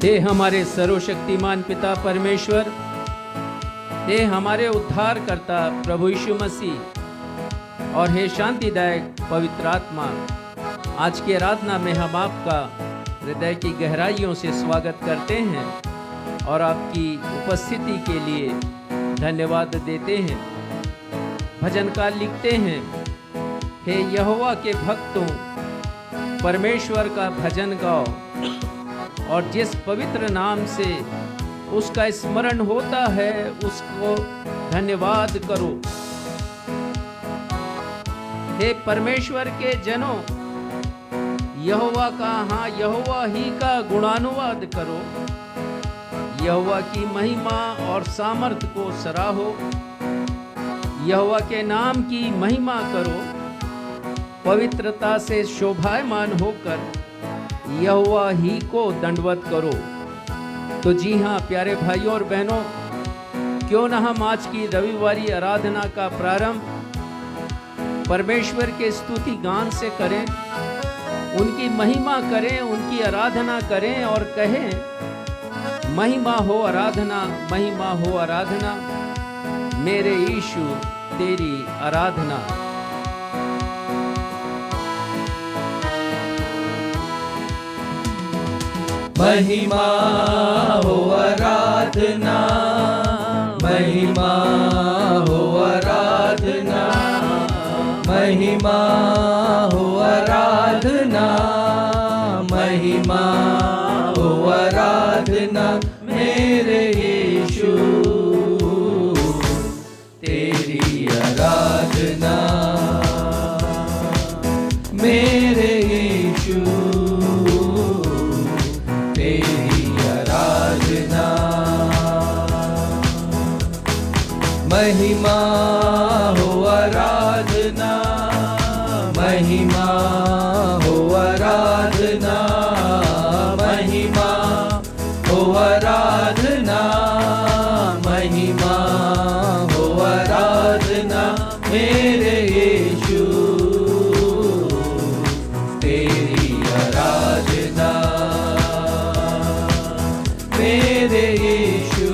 हे हमारे सर्वशक्तिमान पिता परमेश्वर, हे हमारे उद्धारकर्ता प्रभु यीशु मसीह और हे शांतिदायक पवित्र आत्मा, आज की आराधना में हम आपका हृदय की गहराइयों से स्वागत करते हैं और आपकी उपस्थिति के लिए धन्यवाद देते हैं। भजनकार लिखते हैं, हे यहोवा के भक्तों, परमेश्वर का भजन गाओ और जिस पवित्र नाम से उसका स्मरण होता है उसको धन्यवाद करो। हे परमेश्वर के जनों, यहोवा का, हाँ यहोवा ही का गुणानुवाद करो। यहोवा की महिमा और सामर्थ को सराहो। यहोवा के नाम की महिमा करो। पवित्रता से शोभायमान होकर यहोवा ही को दंडवत करो। तो जी हाँ प्यारे भाइयों और बहनों, क्यों ना हम आज की रविवारी आराधना का प्रारंभ परमेश्वर के स्तुति गान से करें, उनकी महिमा करें, उनकी आराधना करें और कहें, महिमा हो आराधना, महिमा हो आराधना, मेरे यीशु तेरी आराधना। महिमा हो आराधना, महिमा हो आराधना, महिमा हो आराधना, महिमा हो आराधना, मेरे यीशु तेरी आराधना, मेरे यीशु तेरी आराधना। महिमा हो आराधना, महिमा हो आराधना, महिमा हो आराधना, महिमा हो आराधना, मेरे यीशु तेरी आराधना, मेरे यीशु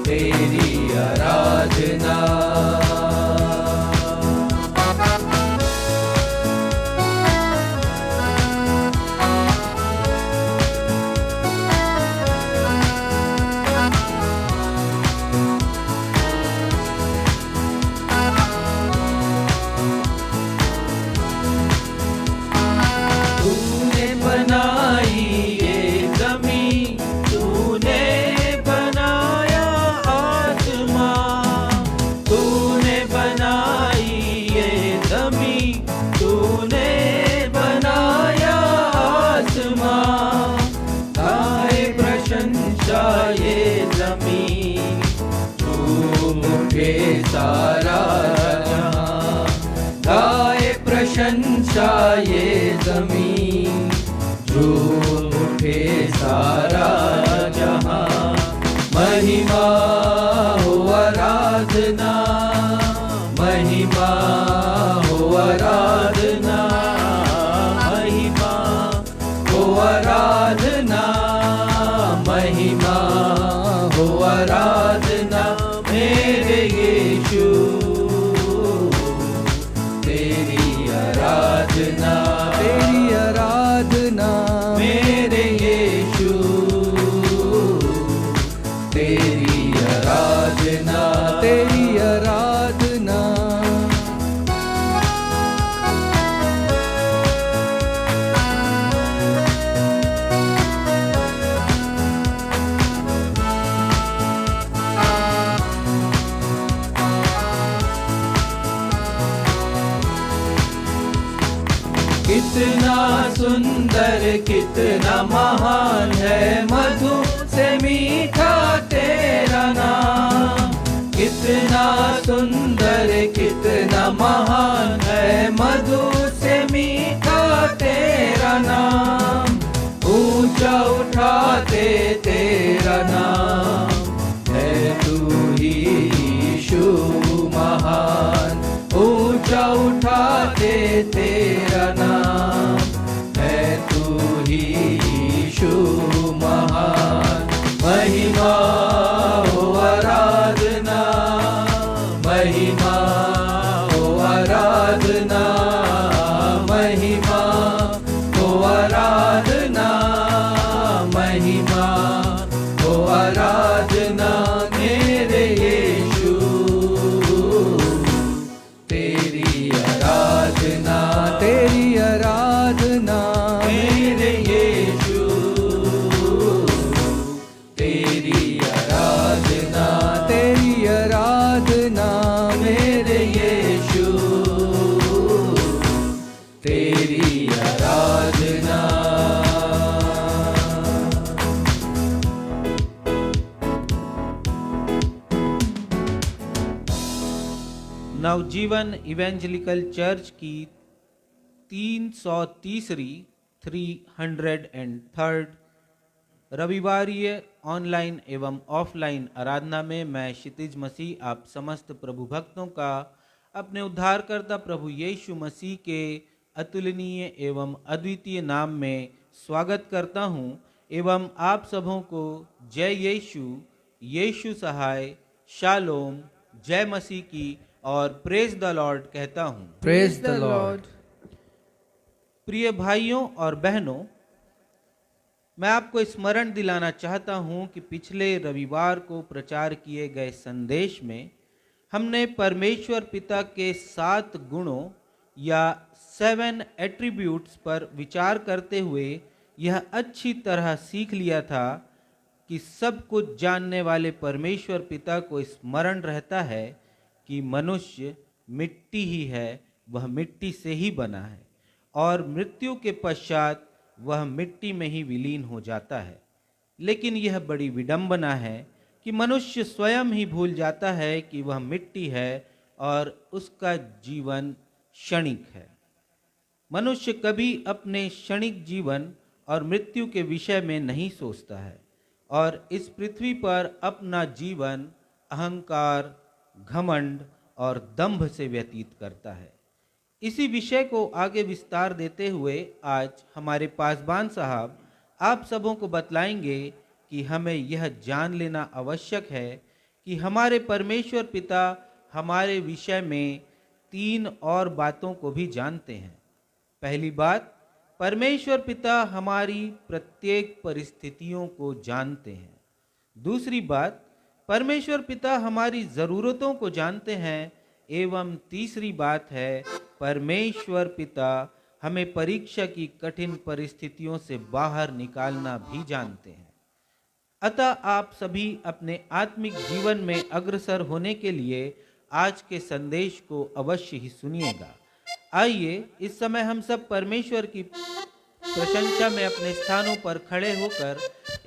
तेरी आराधना। सारा जहां गाए प्रशंसा, ये ज़मीन झूम उठे सारा जहां। महिमा हो आराधना, महिमा हो आराधना, महिमा हो आराधना, महिमा हो आराधना, मेरे यीशु तेरी आराधना, तेरी आराधना, मेरे यीशु तेरी आराधना, तेरी आराधना। कितना सुंदर, कितना महान है मधु से मीठा तेरा नाम। कितना सुंदर, कितना महान है मधु से मीठा तेरा नाम। ऊंचा उठाते तेरा नाम है, तू ही यीशु महान। ऊंचा उठाते तेरा नाम है, तू ही नवजीवन इवेंजलिकल चर्च की 330 रविवारीय ऑनलाइन एवं ऑफलाइन आराधना में मैं क्षितिज मसीह आप समस्त प्रभु भक्तों का अपने उद्धारकर्ता प्रभु यीशु मसीह के अतुलनीय एवं अद्वितीय नाम में स्वागत करता हूं एवं आप सबों को जय यीशु, यीशु सहाय, शालोम, जय मसीह की और प्रेज द लॉर्ड कहता हूं। Praise the Lord. प्रिय भाइयों और बहनों, मैं आपको स्मरण दिलाना चाहता हूं कि पिछले रविवार को प्रचार किए गए संदेश में हमने परमेश्वर पिता के 7 गुणों या 7 एट्रीब्यूट्स पर विचार करते हुए यह अच्छी तरह सीख लिया था कि सब कुछ जानने वाले परमेश्वर पिता को स्मरण रहता है कि मनुष्य मिट्टी ही है, वह मिट्टी से ही बना है और मृत्यु के पश्चात वह मिट्टी में ही विलीन हो जाता है। लेकिन यह बड़ी विडंबना है कि मनुष्य स्वयं ही भूल जाता है कि वह मिट्टी है और उसका जीवन क्षणिक है। मनुष्य कभी अपने क्षणिक जीवन और मृत्यु के विषय में नहीं सोचता है और इस पृथ्वी पर अपना जीवन अहंकार, घमंड और दंभ से व्यतीत करता है। इसी विषय को आगे विस्तार देते हुए आज हमारे पासबान साहब आप सबों को बतलाएंगे कि हमें यह जान लेना आवश्यक है कि हमारे परमेश्वर पिता हमारे विषय में 3 और बातों को भी जानते हैं। पहली बात, परमेश्वर पिता हमारी प्रत्येक परिस्थितियों को जानते हैं। दूसरी बात, परमेश्वर पिता हमारी ज़रूरतों को जानते हैं एवं तीसरी बात है, परमेश्वर पिता हमें परीक्षा की कठिन परिस्थितियों से बाहर निकालना भी जानते हैं। अतः आप सभी अपने आत्मिक जीवन में अग्रसर होने के लिए आज के संदेश को अवश्य ही सुनिएगा। आइए इस समय हम सब परमेश्वर की प्रशंसा में अपने स्थानों पर खड़े होकर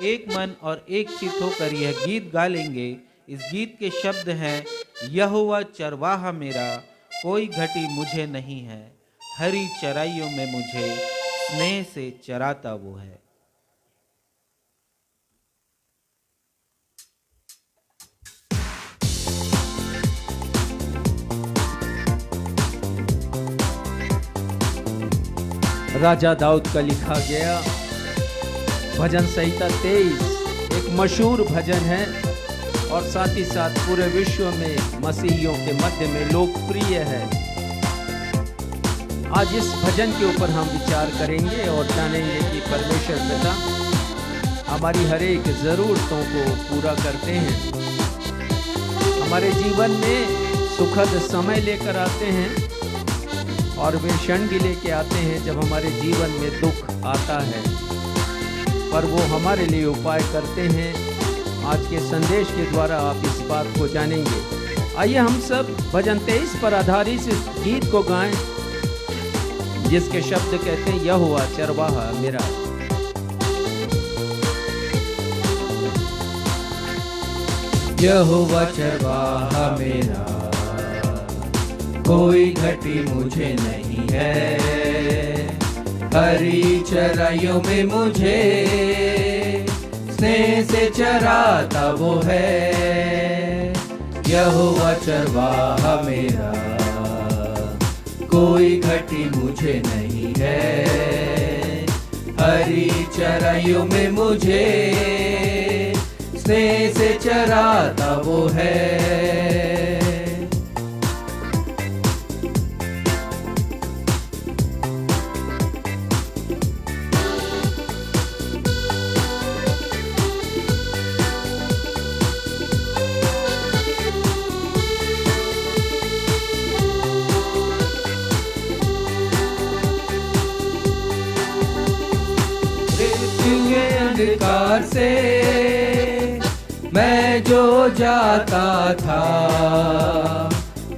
एक मन और एक चित्त होकर यह गीत गा लेंगे। इस गीत के शब्द हैं, यहोवा चरवाहा मेरा, कोई घटी मुझे नहीं है, हरी चराइयों में मुझे स्नेह से चराता वो है। राजा दाऊद का लिखा गया भजन संहिता 23 एक मशहूर भजन है और साथ ही साथ पूरे विश्व में मसीहियों के मध्य में लोकप्रिय है। आज इस भजन के ऊपर हम विचार करेंगे और जानेंगे कि परमेश्वर पिता हमारी हर एक ज़रूरतों को पूरा करते हैं। हमारे जीवन में सुखद समय लेकर आते हैं और वे क्षण भी लेके आते हैं जब हमारे जीवन में दुख आता है, पर वो हमारे लिए उपाय करते हैं। आज के संदेश के द्वारा आप इस बात को जानेंगे। आइए हम सब भजन 23 पर आधारित इस गीत को गाएं जिसके शब्द कहते हैं, यहोवा चरवाहा मेरा। यहोवा चरवाहा मेरा, कोई घटी मुझे नहीं है, हरी चराइयों में मुझे स्नेह से चराता वो है। यहोवा चरवाहा मेरा, कोई घटी मुझे नहीं है, हरी चराइयों में मुझे स्नेह से चराता वो है। अंधकार से मैं जो जाता था,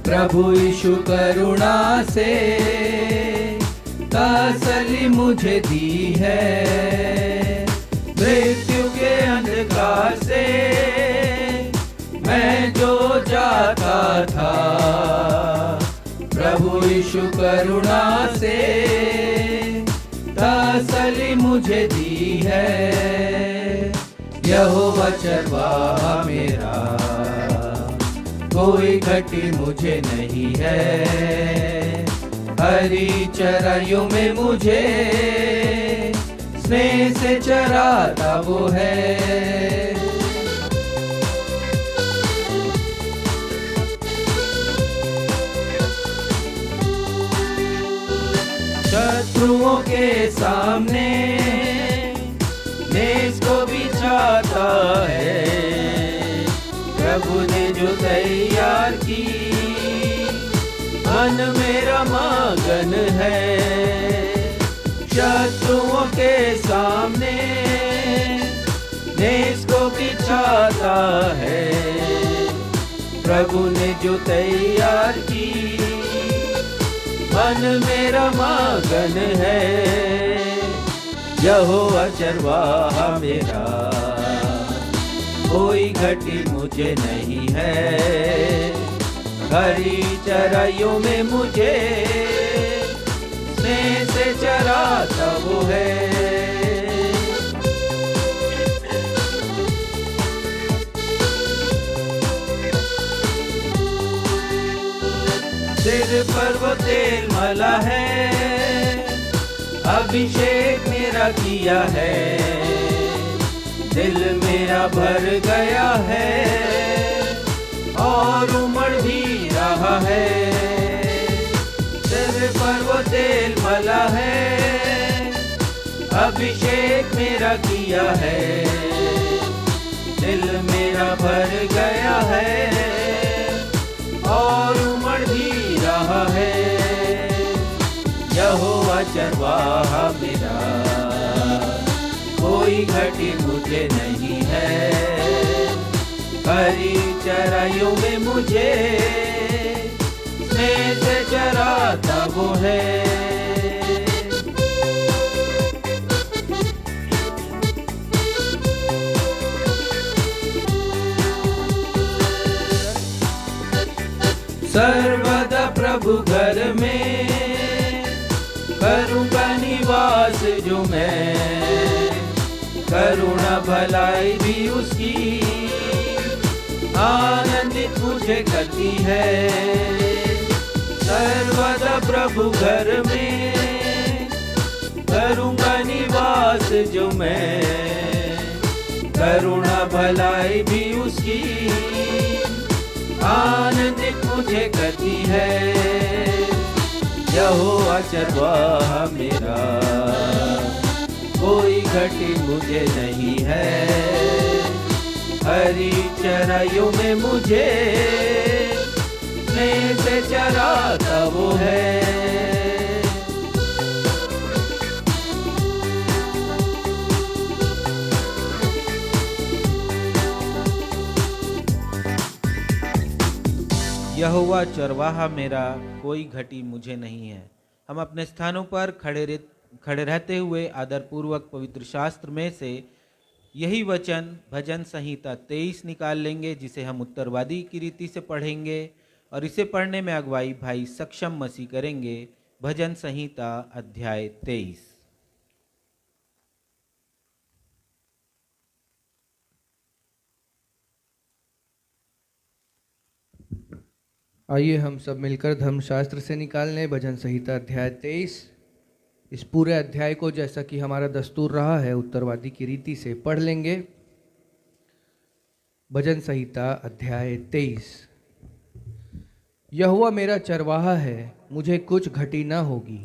प्रभु यीशु करुणा से तसल्ली मुझे दी है। मृत्यु के अंधकार से मैं जो जाता था, यीशु करुणा से तसल्ली मुझे दी है। यहोवा चरवाहा मेरा, कोई घटी मुझे नहीं है। हरी चराइयों में मुझे स्नेह से चराता वो है। शत्रुओं के सामने नेस को बिछाता है। प्रभु ने जो तैयार की, मन मेरा मगन है। शत्रुओं के सामने नेस को बिछाता है। प्रभु ने जो तैयार की, मन मेरा मगन है। यहोवा चरवाहा मेरा, कोई घटी मुझे नहीं है। हरी चराइयों में मुझे स्नेह से चराता वो है। सिर पर वो तेल मला है, अभिषेक मेरा किया है। दिल मेरा भर गया है और उमड़ भी रहा है। सिर पर वो तेल मला है, अभिषेक मेरा किया है। दिल मेरा भर गया है और उमड़ भी रहा है। यहोवा चरवाहा मेरा, कोई घटी मुझे नहीं है। हरी चराइयों में मुझे स्नेह से चराता वो है। सर्वदा प्रभु घर में करूँगा निवास जो मैं। करुणा भलाई भी उसकी आनंदित मुझे करती है। सर्वदा प्रभु घर में करूँगा निवास जो मैं। करुणा भलाई भी उसकी आनंदित मुझे करती है। यहोवा चरवाहा मेरा, कोई घटी मुझे नहीं है। हरी चराइयों में मुझे स्नेह से चराता वो है। यहोवा चरवाहा मेरा, कोई घटी मुझे नहीं है। हम अपने स्थानों पर खड़े रहते हुए आदरपूर्वक पवित्र शास्त्र में से यही वचन भजन संहिता 23 निकाल लेंगे, जिसे हम उत्तरवादी की रीति से पढ़ेंगे और इसे पढ़ने में अगुवाई भाई सक्षम मसीह करेंगे। भजन संहिता अध्याय 23। आइए हम सब मिलकर धर्मशास्त्र से निकाल लें भजन संहिता अध्याय 23। इस पूरे अध्याय को जैसा कि हमारा दस्तूर रहा है उत्तरवादी की रीति से पढ़ लेंगे। भजन संहिता अध्याय 23। यहोवा मेरा चरवाहा है, मुझे कुछ घटी न होगी।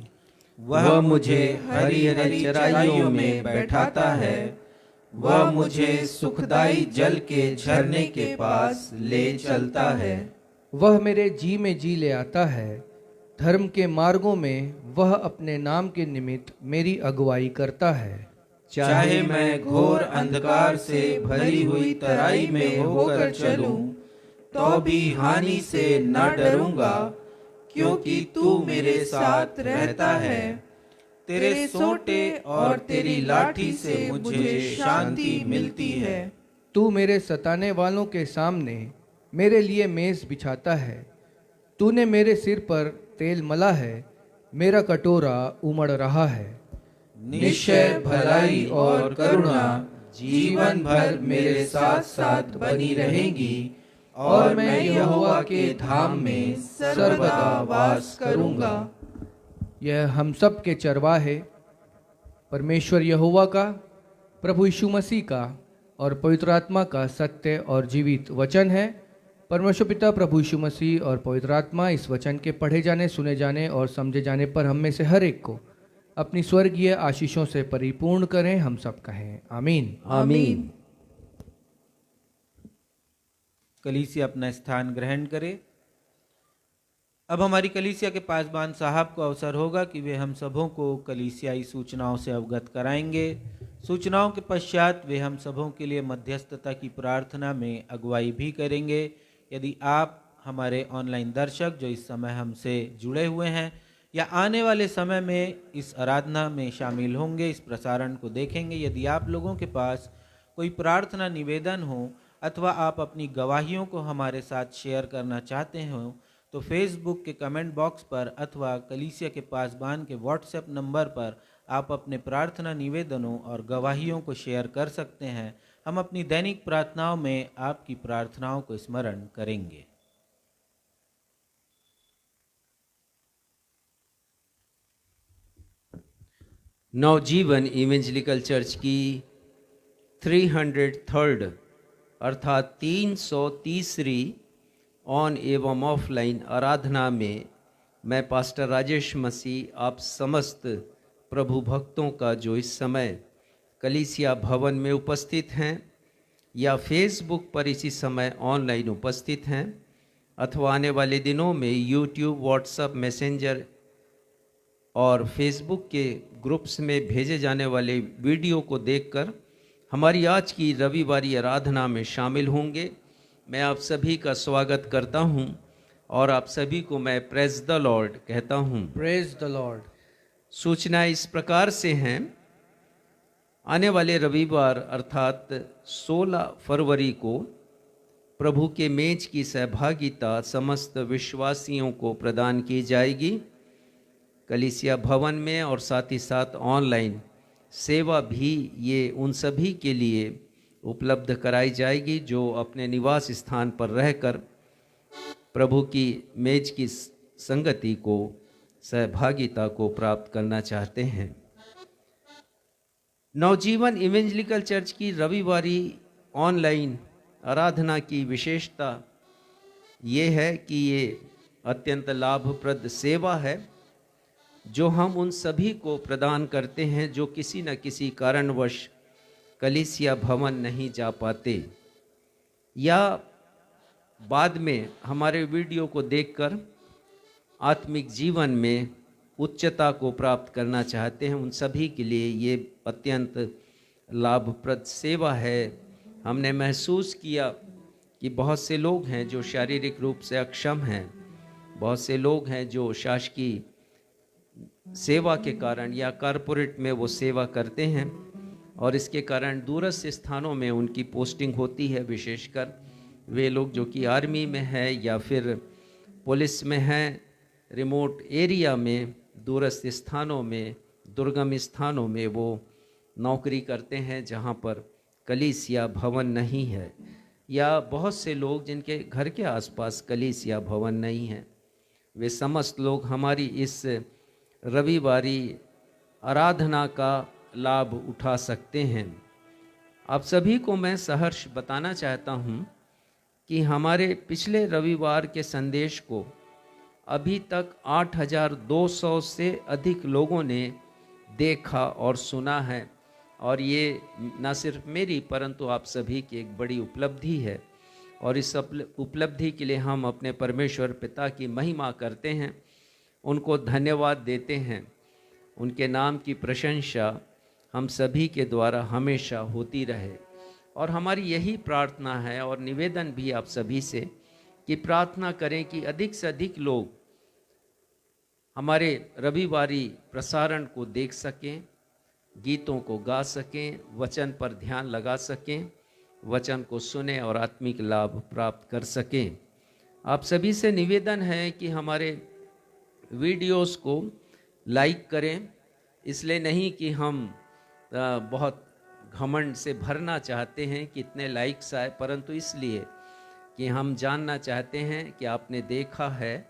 वह मुझे हरी हरी चराइयों में बैठाता है। वह मुझे सुखदाई जल के झरने के पास ले चलता है। वह मेरे जी में जी ले आता है। धर्म के मार्गों में वह अपने नाम के निमित्त मेरी अगुवाई करता है। चाहे मैं घोर अंधकार से भरी हुई तराई में होकर चलूं, तो भी हानि से न डरूंगा, क्योंकि तू मेरे साथ रहता है। तेरे सोटे और तेरी लाठी से मुझे शांति मिलती है। तू मेरे सताने वालों के सामने मेरे लिए मेज बिछाता है। तूने मेरे सिर पर तेल मला है, मेरा कटोरा उमड़ रहा है। निश्चय भलाई और करुणा जीवन भर मेरे साथ साथ बनी रहेंगी और मैं यहोवा के धाम में सर्वदा वास करूंगा। यह हम सब के चरवाहे परमेश्वर यहोवा का, प्रभु यीशु मसीह का और पवित्र आत्मा का सत्य और जीवित वचन है। परमेश्वर पिता, प्रभु यीशु मसीह और पवित्र आत्मा इस वचन के पढ़े जाने, सुने जाने और समझे जाने पर हम में से हर एक को अपनी स्वर्गीय आशीषों से परिपूर्ण करें। हम सब कहें आमीन। आमीन। कलीसिया अपना स्थान ग्रहण करे। अब हमारी कलीसिया के पासबान साहब को अवसर होगा कि वे हम सबों को कलीसियाई सूचनाओं से अवगत कराएंगे। सूचनाओं के पश्चात वे हम सबों के लिए मध्यस्थता की प्रार्थना में अगुवाई भी करेंगे। यदि आप हमारे ऑनलाइन दर्शक जो इस समय हमसे जुड़े हुए हैं या आने वाले समय में इस आराधना में शामिल होंगे, इस प्रसारण को देखेंगे, यदि आप लोगों के पास कोई प्रार्थना निवेदन हो अथवा आप अपनी गवाहियों को हमारे साथ शेयर करना चाहते हो तो फेसबुक के कमेंट बॉक्स पर अथवा कलीसिया के पासबान के व्हाट्सएप नंबर पर आप अपने प्रार्थना निवेदनों और गवाहियों को शेयर कर सकते हैं। हम अपनी दैनिक प्रार्थनाओं में आपकी प्रार्थनाओं को स्मरण करेंगे। नवजीवन इवेंजलिकल चर्च की 303rd अर्थात 330वीं ऑन एवं ऑफलाइन आराधना में मैं पास्टर राजेश मसीह आप समस्त प्रभु भक्तों का जो इस समय कलीसिया भवन में उपस्थित हैं या फेसबुक पर इसी समय ऑनलाइन उपस्थित हैं अथवा आने वाले दिनों में यूट्यूब, व्हाट्सएप, मैसेंजर और फेसबुक के ग्रुप्स में भेजे जाने वाले वीडियो को देखकर हमारी आज की रविवारी आराधना में शामिल होंगे। मैं आप सभी का स्वागत करता हूं और आप सभी को मैं प्रेज द लॉर्ड कहता हूं। Praise the Lord. सूचना इस प्रकार से हैं। आने वाले रविवार अर्थात 16 फरवरी को प्रभु के मेज की सहभागिता समस्त विश्वासियों को प्रदान की जाएगी कलीसिया भवन में, और साथ ही साथ ऑनलाइन सेवा भी ये उन सभी के लिए उपलब्ध कराई जाएगी जो अपने निवास स्थान पर रहकर प्रभु की मेज की संगति को, सहभागिता को प्राप्त करना चाहते हैं। नवजीवन इवेंजलिकल चर्च की रविवारी ऑनलाइन आराधना की विशेषता ये है कि ये अत्यंत लाभप्रद सेवा है जो हम उन सभी को प्रदान करते हैं जो किसी न किसी कारणवश कलीसिया भवन नहीं जा पाते या बाद में हमारे वीडियो को देखकर आत्मिक जीवन में उच्चता को प्राप्त करना चाहते हैं। उन सभी के लिए ये अत्यंत लाभप्रद सेवा है। हमने महसूस किया कि बहुत से लोग हैं जो शारीरिक रूप से अक्षम हैं, बहुत से लोग हैं जो शासकीय सेवा के कारण या कॉरपोरेट में वो सेवा करते हैं और इसके कारण दूरस्थ स्थानों में उनकी पोस्टिंग होती है। विशेषकर वे लोग जो कि आर्मी में है या फिर पुलिस में हैं, रिमोट एरिया में, दूरस्थ स्थानों में, दुर्गम स्थानों में वो नौकरी करते हैं जहाँ पर कलीसिया भवन नहीं है, या बहुत से लोग जिनके घर के आसपास कलीसिया भवन नहीं है। वे समस्त लोग हमारी इस रविवारी आराधना का लाभ उठा सकते हैं। आप सभी को मैं सहर्ष बताना चाहता हूँ कि हमारे पिछले रविवार के संदेश को अभी तक 8,200 से अधिक लोगों ने देखा और सुना है, और ये न सिर्फ मेरी परंतु आप सभी की एक बड़ी उपलब्धि है। और इस उपलब्धि के लिए हम अपने परमेश्वर पिता की महिमा करते हैं, उनको धन्यवाद देते हैं। उनके नाम की प्रशंसा हम सभी के द्वारा हमेशा होती रहे। और हमारी यही प्रार्थना है और निवेदन भी आप सभी से कि प्रार्थना करें कि अधिक से अधिक लोग हमारे रविवारी प्रसारण को देख सकें, गीतों को गा सकें, वचन पर ध्यान लगा सकें, वचन को सुने और आत्मिक लाभ प्राप्त कर सकें। आप सभी से निवेदन है कि हमारे वीडियोस को लाइक करें, इसलिए नहीं कि हम बहुत घमंड से भरना चाहते हैं कि इतने लाइक्स आए, परंतु इसलिए कि हम जानना चाहते हैं कि आपने देखा है,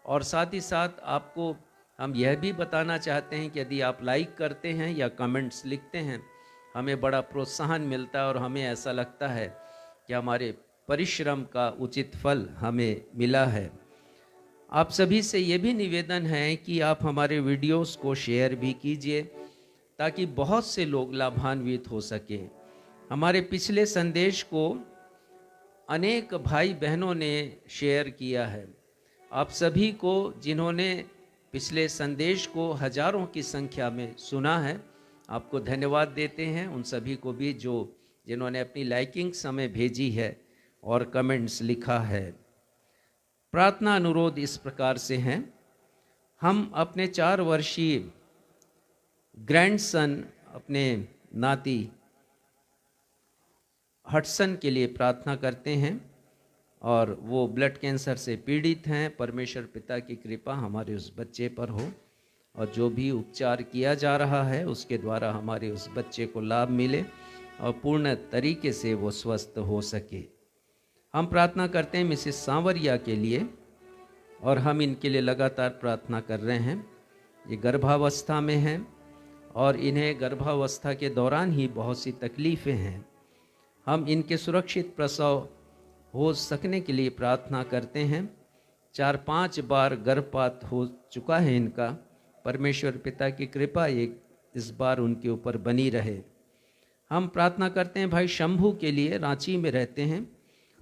और साथ ही साथ आपको हम यह भी बताना चाहते हैं कि यदि आप लाइक करते हैं या कमेंट्स लिखते हैं, हमें बड़ा प्रोत्साहन मिलता है और हमें ऐसा लगता है कि हमारे परिश्रम का उचित फल हमें मिला है। आप सभी से ये भी निवेदन है कि आप हमारे वीडियोस को शेयर भी कीजिए ताकि बहुत से लोग लाभान्वित हो सके। हमारे पिछले संदेश को अनेक भाई बहनों ने शेयर किया है। आप सभी को जिन्होंने पिछले संदेश को हजारों की संख्या में सुना है, आपको धन्यवाद देते हैं। उन सभी को भी जिन्होंने अपनी लाइकिंग समय भेजी है और कमेंट्स लिखा है। प्रार्थना अनुरोध इस प्रकार से हैं। हम अपने 4 वर्षीय ग्रैंडसन, अपने नाती हटसन के लिए प्रार्थना करते हैं, और वो ब्लड कैंसर से पीड़ित हैं। परमेश्वर पिता की कृपा हमारे उस बच्चे पर हो, और जो भी उपचार किया जा रहा है उसके द्वारा हमारे उस बच्चे को लाभ मिले और पूर्ण तरीके से वो स्वस्थ हो सके। हम प्रार्थना करते हैं मिसेस सांवरिया के लिए, और हम इनके लिए लगातार प्रार्थना कर रहे हैं। ये गर्भावस्था में हैं और इन्हें गर्भावस्था के दौरान ही बहुत सी तकलीफ़ें हैं। हम इनके सुरक्षित प्रसव हो सकने के लिए प्रार्थना करते हैं। 4-5 बार गर्भपात हो चुका है इनका। परमेश्वर पिता की कृपा इस बार उनके ऊपर बनी रहे। हम प्रार्थना करते हैं भाई शंभू के लिए, रांची में रहते हैं,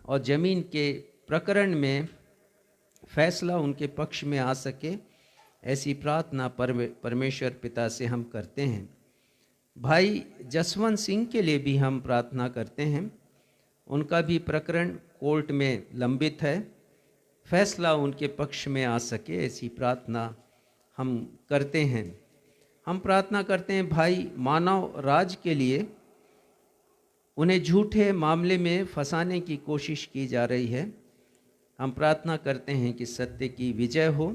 और ज़मीन के प्रकरण में फैसला उनके पक्ष में आ सके, ऐसी प्रार्थना परमेश्वर पिता से हम करते हैं। भाई जसवंत सिंह के लिए भी हम प्रार्थना करते हैं। उनका भी प्रकरण कोर्ट में लंबित है, फैसला उनके पक्ष में आ सके, ऐसी प्रार्थना हम करते हैं। हम प्रार्थना करते हैं भाई मानव राज के लिए। उन्हें झूठे मामले में फंसाने की कोशिश की जा रही है। हम प्रार्थना करते हैं कि सत्य की विजय हो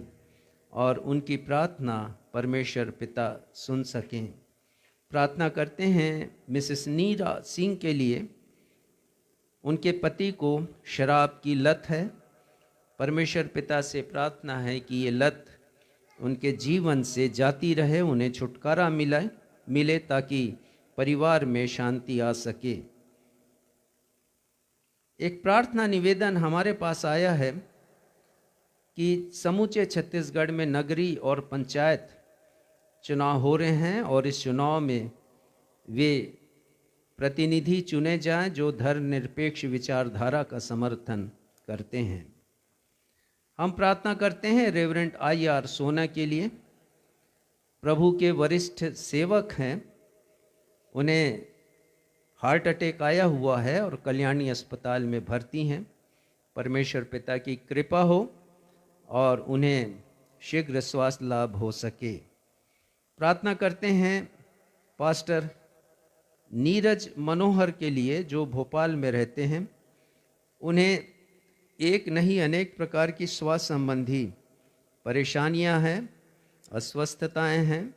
और उनकी प्रार्थना परमेश्वर पिता सुन सकें। प्रार्थना करते हैं मिसेस नीरा सिंह के लिए। उनके पति को शराब की लत है। परमेश्वर पिता से प्रार्थना है कि ये लत उनके जीवन से जाती रहे, उन्हें छुटकारा मिले ताकि परिवार में शांति आ सके। एक प्रार्थना निवेदन हमारे पास आया है कि समूचे छत्तीसगढ़ में नगरीय और पंचायत चुनाव हो रहे हैं, और इस चुनाव में वे प्रतिनिधि चुने जाएं जो धर्मनिरपेक्ष विचारधारा का समर्थन करते हैं। हम प्रार्थना करते हैं रेवरेंड IR सोना के लिए। प्रभु के वरिष्ठ सेवक हैं, उन्हें हार्ट अटैक आया हुआ है और कल्याणी अस्पताल में भर्ती हैं। परमेश्वर पिता की कृपा हो और उन्हें शीघ्र स्वास्थ्य लाभ हो सके। प्रार्थना करते हैं पास्टर नीरज मनोहर के लिए जो भोपाल में रहते हैं। उन्हें एक नहीं अनेक प्रकार की स्वास्थ्य संबंधी परेशानियां हैं, अस्वस्थताएं हैं,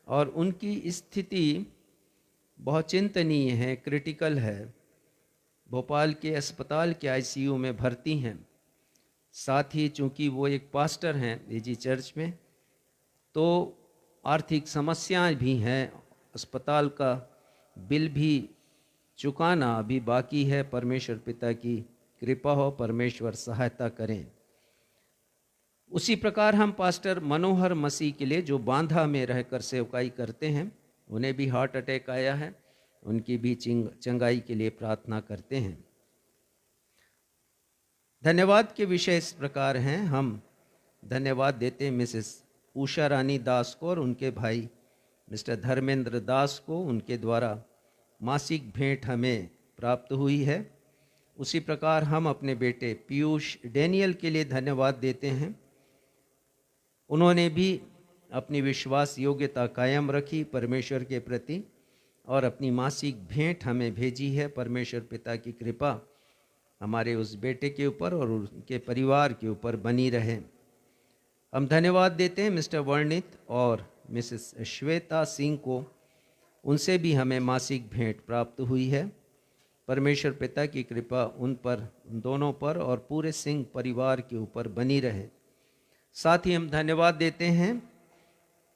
और उनकी स्थिति बहुत चिंतनीय है, क्रिटिकल है। भोपाल के अस्पताल के ICU में भर्ती हैं। साथ ही चूंकि वो एक पास्टर हैं AG चर्च में, तो आर्थिक समस्याएं भी हैं। अस्पताल का बिल भी चुकाना अभी बाकी है। परमेश्वर पिता की कृपा हो, परमेश्वर सहायता करें। उसी प्रकार हम पास्टर मनोहर मसीह के लिए जो बांधा में रहकर सेवकाई करते हैं, उन्हें भी हार्ट अटैक आया है, उनकी भी चंगाई के लिए प्रार्थना करते हैं। धन्यवाद के विषय इस प्रकार हैं। हम धन्यवाद देते हैं मिसेस उषा रानी दास को और उनके भाई मिस्टर धर्मेंद्र दास को। उनके द्वारा मासिक भेंट हमें प्राप्त हुई है। उसी प्रकार हम अपने बेटे पीयूष डैनियल के लिए धन्यवाद देते हैं। उन्होंने भी अपनी विश्वास योग्यता कायम रखी परमेश्वर के प्रति और अपनी मासिक भेंट हमें भेजी है। परमेश्वर पिता की कृपा हमारे उस बेटे के ऊपर और उनके परिवार के ऊपर बनी रहे। हम धन्यवाद देते हैं मिस्टर वर्णित और मिसेस श्वेता सिंह को, उनसे भी हमें मासिक भेंट प्राप्त हुई है। परमेश्वर पिता की कृपा उन पर, उन दोनों पर और पूरे सिंह परिवार के ऊपर बनी रहे। साथ ही हम धन्यवाद देते हैं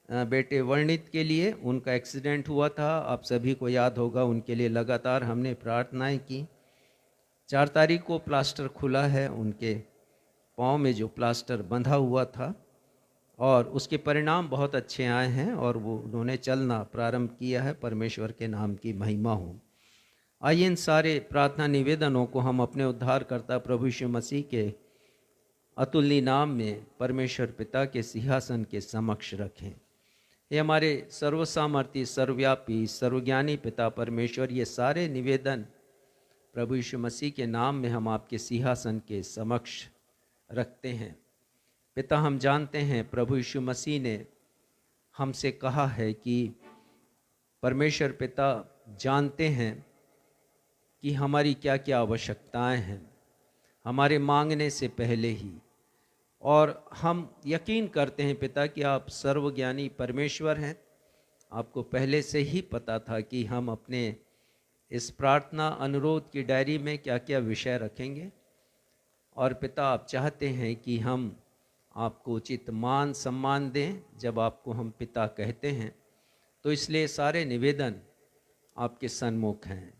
बेटे वर्णित के लिए। उनका एक्सीडेंट हुआ था, आप सभी को याद होगा, उनके लिए लगातार हमने प्रार्थनाएं की। 4 तारीख को प्लास्टर खुला है, उनके पाँव में जो प्लास्टर बंधा हुआ था, और उसके परिणाम बहुत अच्छे आए हैं और वो उन्होंने चलना प्रारंभ किया है। परमेश्वर के नाम की महिमा हो। आइए इन सारे प्रार्थना निवेदनों को हम अपने उद्धारकर्ता प्रभु यीशु मसीह के अतुलनीय नाम में परमेश्वर पिता के सिंहासन के समक्ष रखें। ये हमारे सर्वसामर्थी, सर्वव्यापी, सर्वज्ञानी पिता परमेश्वर, ये सारे निवेदन प्रभु यीशु मसीह के नाम में हम आपके सिंहासन के समक्ष रखते हैं। पिता, हम जानते हैं प्रभु यीशु मसीह ने हमसे कहा है कि परमेश्वर पिता जानते हैं कि हमारी क्या क्या आवश्यकताएं हैं हमारे मांगने से पहले ही, और हम यकीन करते हैं पिता कि आप सर्वज्ञानी परमेश्वर हैं। आपको पहले से ही पता था कि हम अपने इस प्रार्थना अनुरोध की डायरी में क्या क्या विषय रखेंगे, और पिता आप चाहते हैं कि हम आपको उचित मान सम्मान दें जब आपको हम पिता कहते हैं। तो इसलिए सारे निवेदन आपके सन्मुख हैं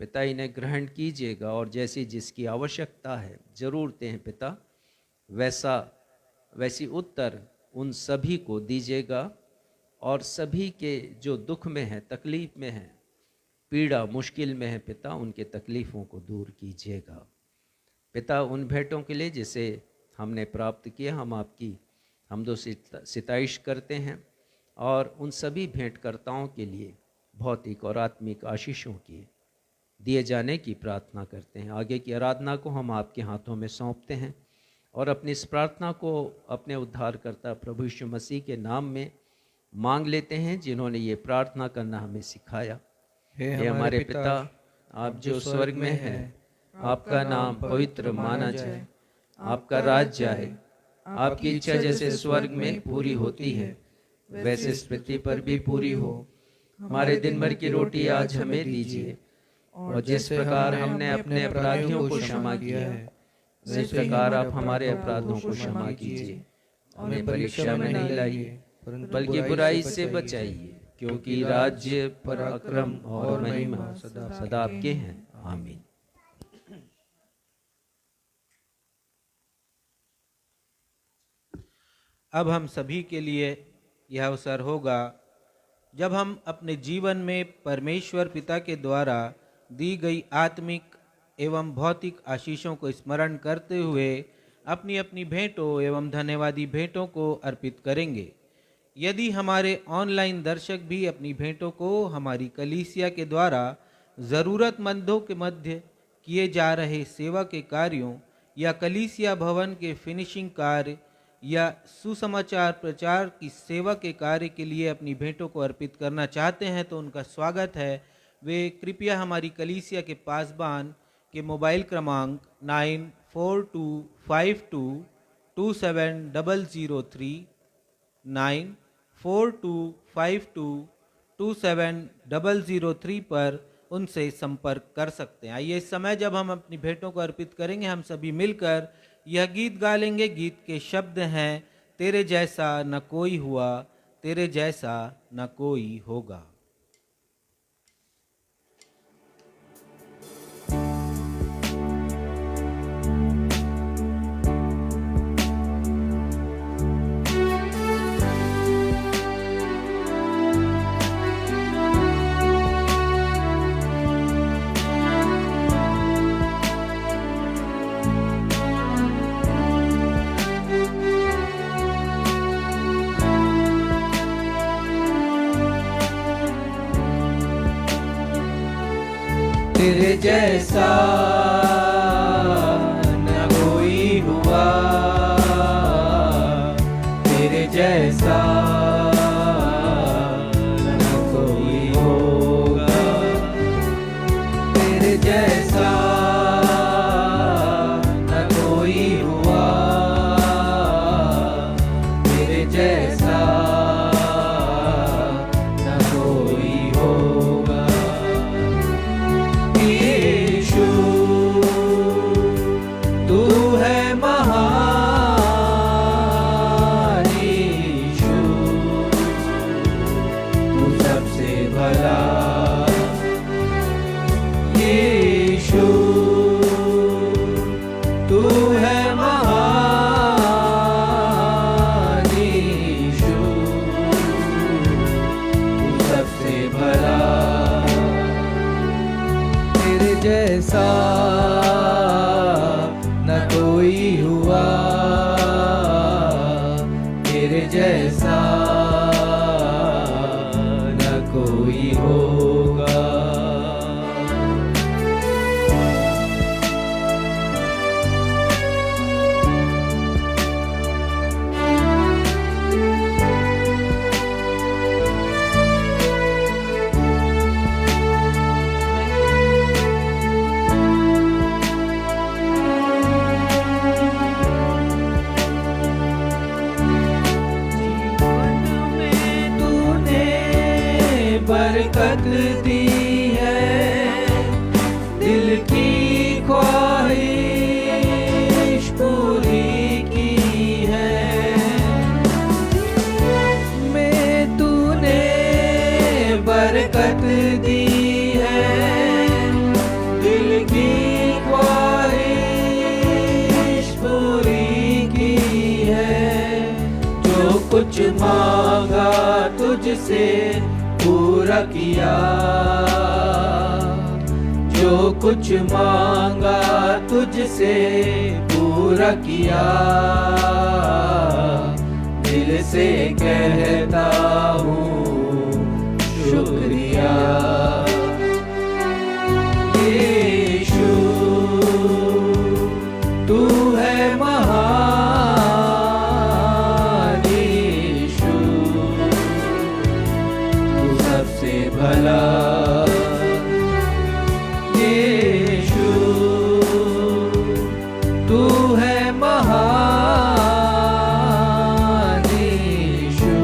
पिता, इन्हें ग्रहण कीजिएगा और जैसी जिसकी आवश्यकता है, ज़रूरतें हैं पिता, वैसी उत्तर उन सभी को दीजिएगा, और सभी के जो दुख में हैं, तकलीफ़ में हैं, पीड़ा मुश्किल में है पिता, उनके तकलीफ़ों को दूर कीजिएगा पिता। उन भेंटों के लिए जिसे हमने प्राप्त किया, हम आपकी हमदो सिताइश करते हैं, और उन सभी भेंटकर्ताओं के लिए भौतिक और आत्मिक आशीषों की दिए जाने की प्रार्थना करते हैं। आगे की आराधना को हम आपके हाथों में सौंपते हैं और अपनी इस प्रार्थना को अपने उद्धारकर्ता प्रभु यीशु मसीह के नाम में मांग लेते हैं, जिन्होंने ये प्रार्थना करना हमें सिखाया। हे हमारे पिता, आप जो स्वर्ग में हैं, आपका नाम पवित्र माना जाए, आपका राज्य आए, आपकी इच्छा जैसे स्वर्ग में पूरी होती है वैसे इस पृथ्वी पर भी पूरी हो। हमारे दिन भर की रोटी आज हमें दीजिए, और जिस प्रकार हमने अपने अपराधियों को क्षमा किया है, उसी प्रकार आप हमारे अपराधों को क्षमा कीजिए। हमें परीक्षा में नहीं लाइए, बल्कि बुराई से बचाइए, क्योंकि राज्य, पराक्रम और महिमा सदा आपके हैं। आमीन। अब हम सभी के लिए यह अवसर होगा जब हम अपने जीवन में परमेश्वर पिता के द्वारा दी गई आत्मिक एवं भौतिक आशीषों को स्मरण करते हुए अपनी अपनी भेंटों एवं धन्यवादी भेंटों को अर्पित करेंगे। यदि हमारे ऑनलाइन दर्शक भी अपनी भेंटों को हमारी कलीसिया के द्वारा ज़रूरतमंदों के मध्य किए जा रहे सेवा के कार्यों या कलीसिया भवन के फिनिशिंग कार्य या सुसमाचार प्रचार की सेवा के कार्य के लिए अपनी भेंटों को अर्पित करना चाहते हैं, तो उनका स्वागत है। वे कृपया हमारी कलीसिया के पासबान के मोबाइल क्रमांक 9425227003 9425227003 पर उनसे संपर्क कर सकते हैं। आइए इस समय जब हम अपनी भेंटों को अर्पित करेंगे, हम सभी मिलकर यह गीत गा लेंगे। गीत के शब्द हैं, तेरे जैसा न कोई हुआ, तेरे जैसा न कोई होगा। तेरे जैसा न कोई हुआ, तेरे जैसा न कोई होगा, तेरे जैसा बरकत दी है, दिल की ख्वाहिश पूरी की है। मैं तूने बरकत दी है, दिल की ख्वाहिश पूरी की है। जो कुछ मांगा तुझसे पूरा किया, जो कुछ मांगा तुझसे पूरा किया। दिल से कहता हूँ शुक्रिया। यीशु तू है महान, यीशु तू सबसे भला। यीशु तू है महान, यीशु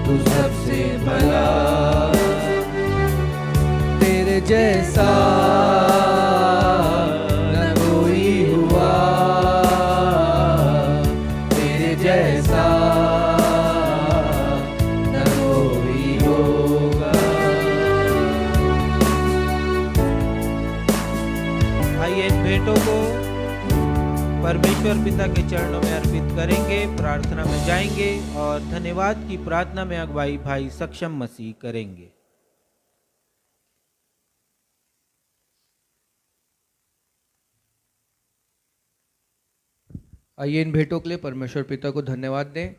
तू सबसे भला। तेरे जैसा न कोई हुआ, तेरे जैसा न कोई होगा। आइए इन भेंटों को परमेश्वर पिता के चरणों में अर्पित करेंगे, प्रार्थना में जाएंगे और धन्यवाद की प्रार्थना में अगुवाई भाई सक्षम मसीह करेंगे। आइए इन भेंटों के लिए परमेश्वर पिता को धन्यवाद दें।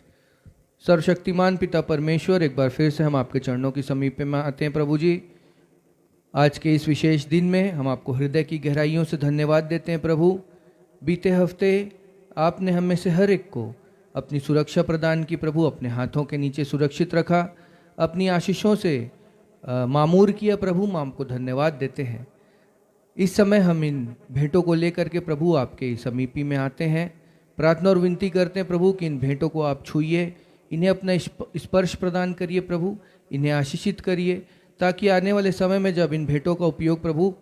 सर्वशक्तिमान पिता परमेश्वर, एक बार फिर से हम आपके चरणों की समीप में आते हैं प्रभु जी। आज के इस विशेष दिन में हम आपको हृदय की गहराइयों से धन्यवाद देते हैं प्रभु। बीते हफ्ते आपने हम में से हर एक को अपनी सुरक्षा प्रदान की प्रभु, अपने हाथों के नीचे सुरक्षित रखा, अपनी आशीषों से मामूर किया प्रभु। हम आपको धन्यवाद देते हैं। इस समय हम इन भेंटों को लेकर के प्रभु आपके समीपी में आते हैं। प्रार्थना और विनती करते हैं प्रभु कि इन भेंटों को आप छूइए, इन्हें अपना स्पर्श प्रदान करिए प्रभु, इन्हें आशीषित करिए, ताकि आने वाले समय में जब इन भेंटों का उपयोग प्रभु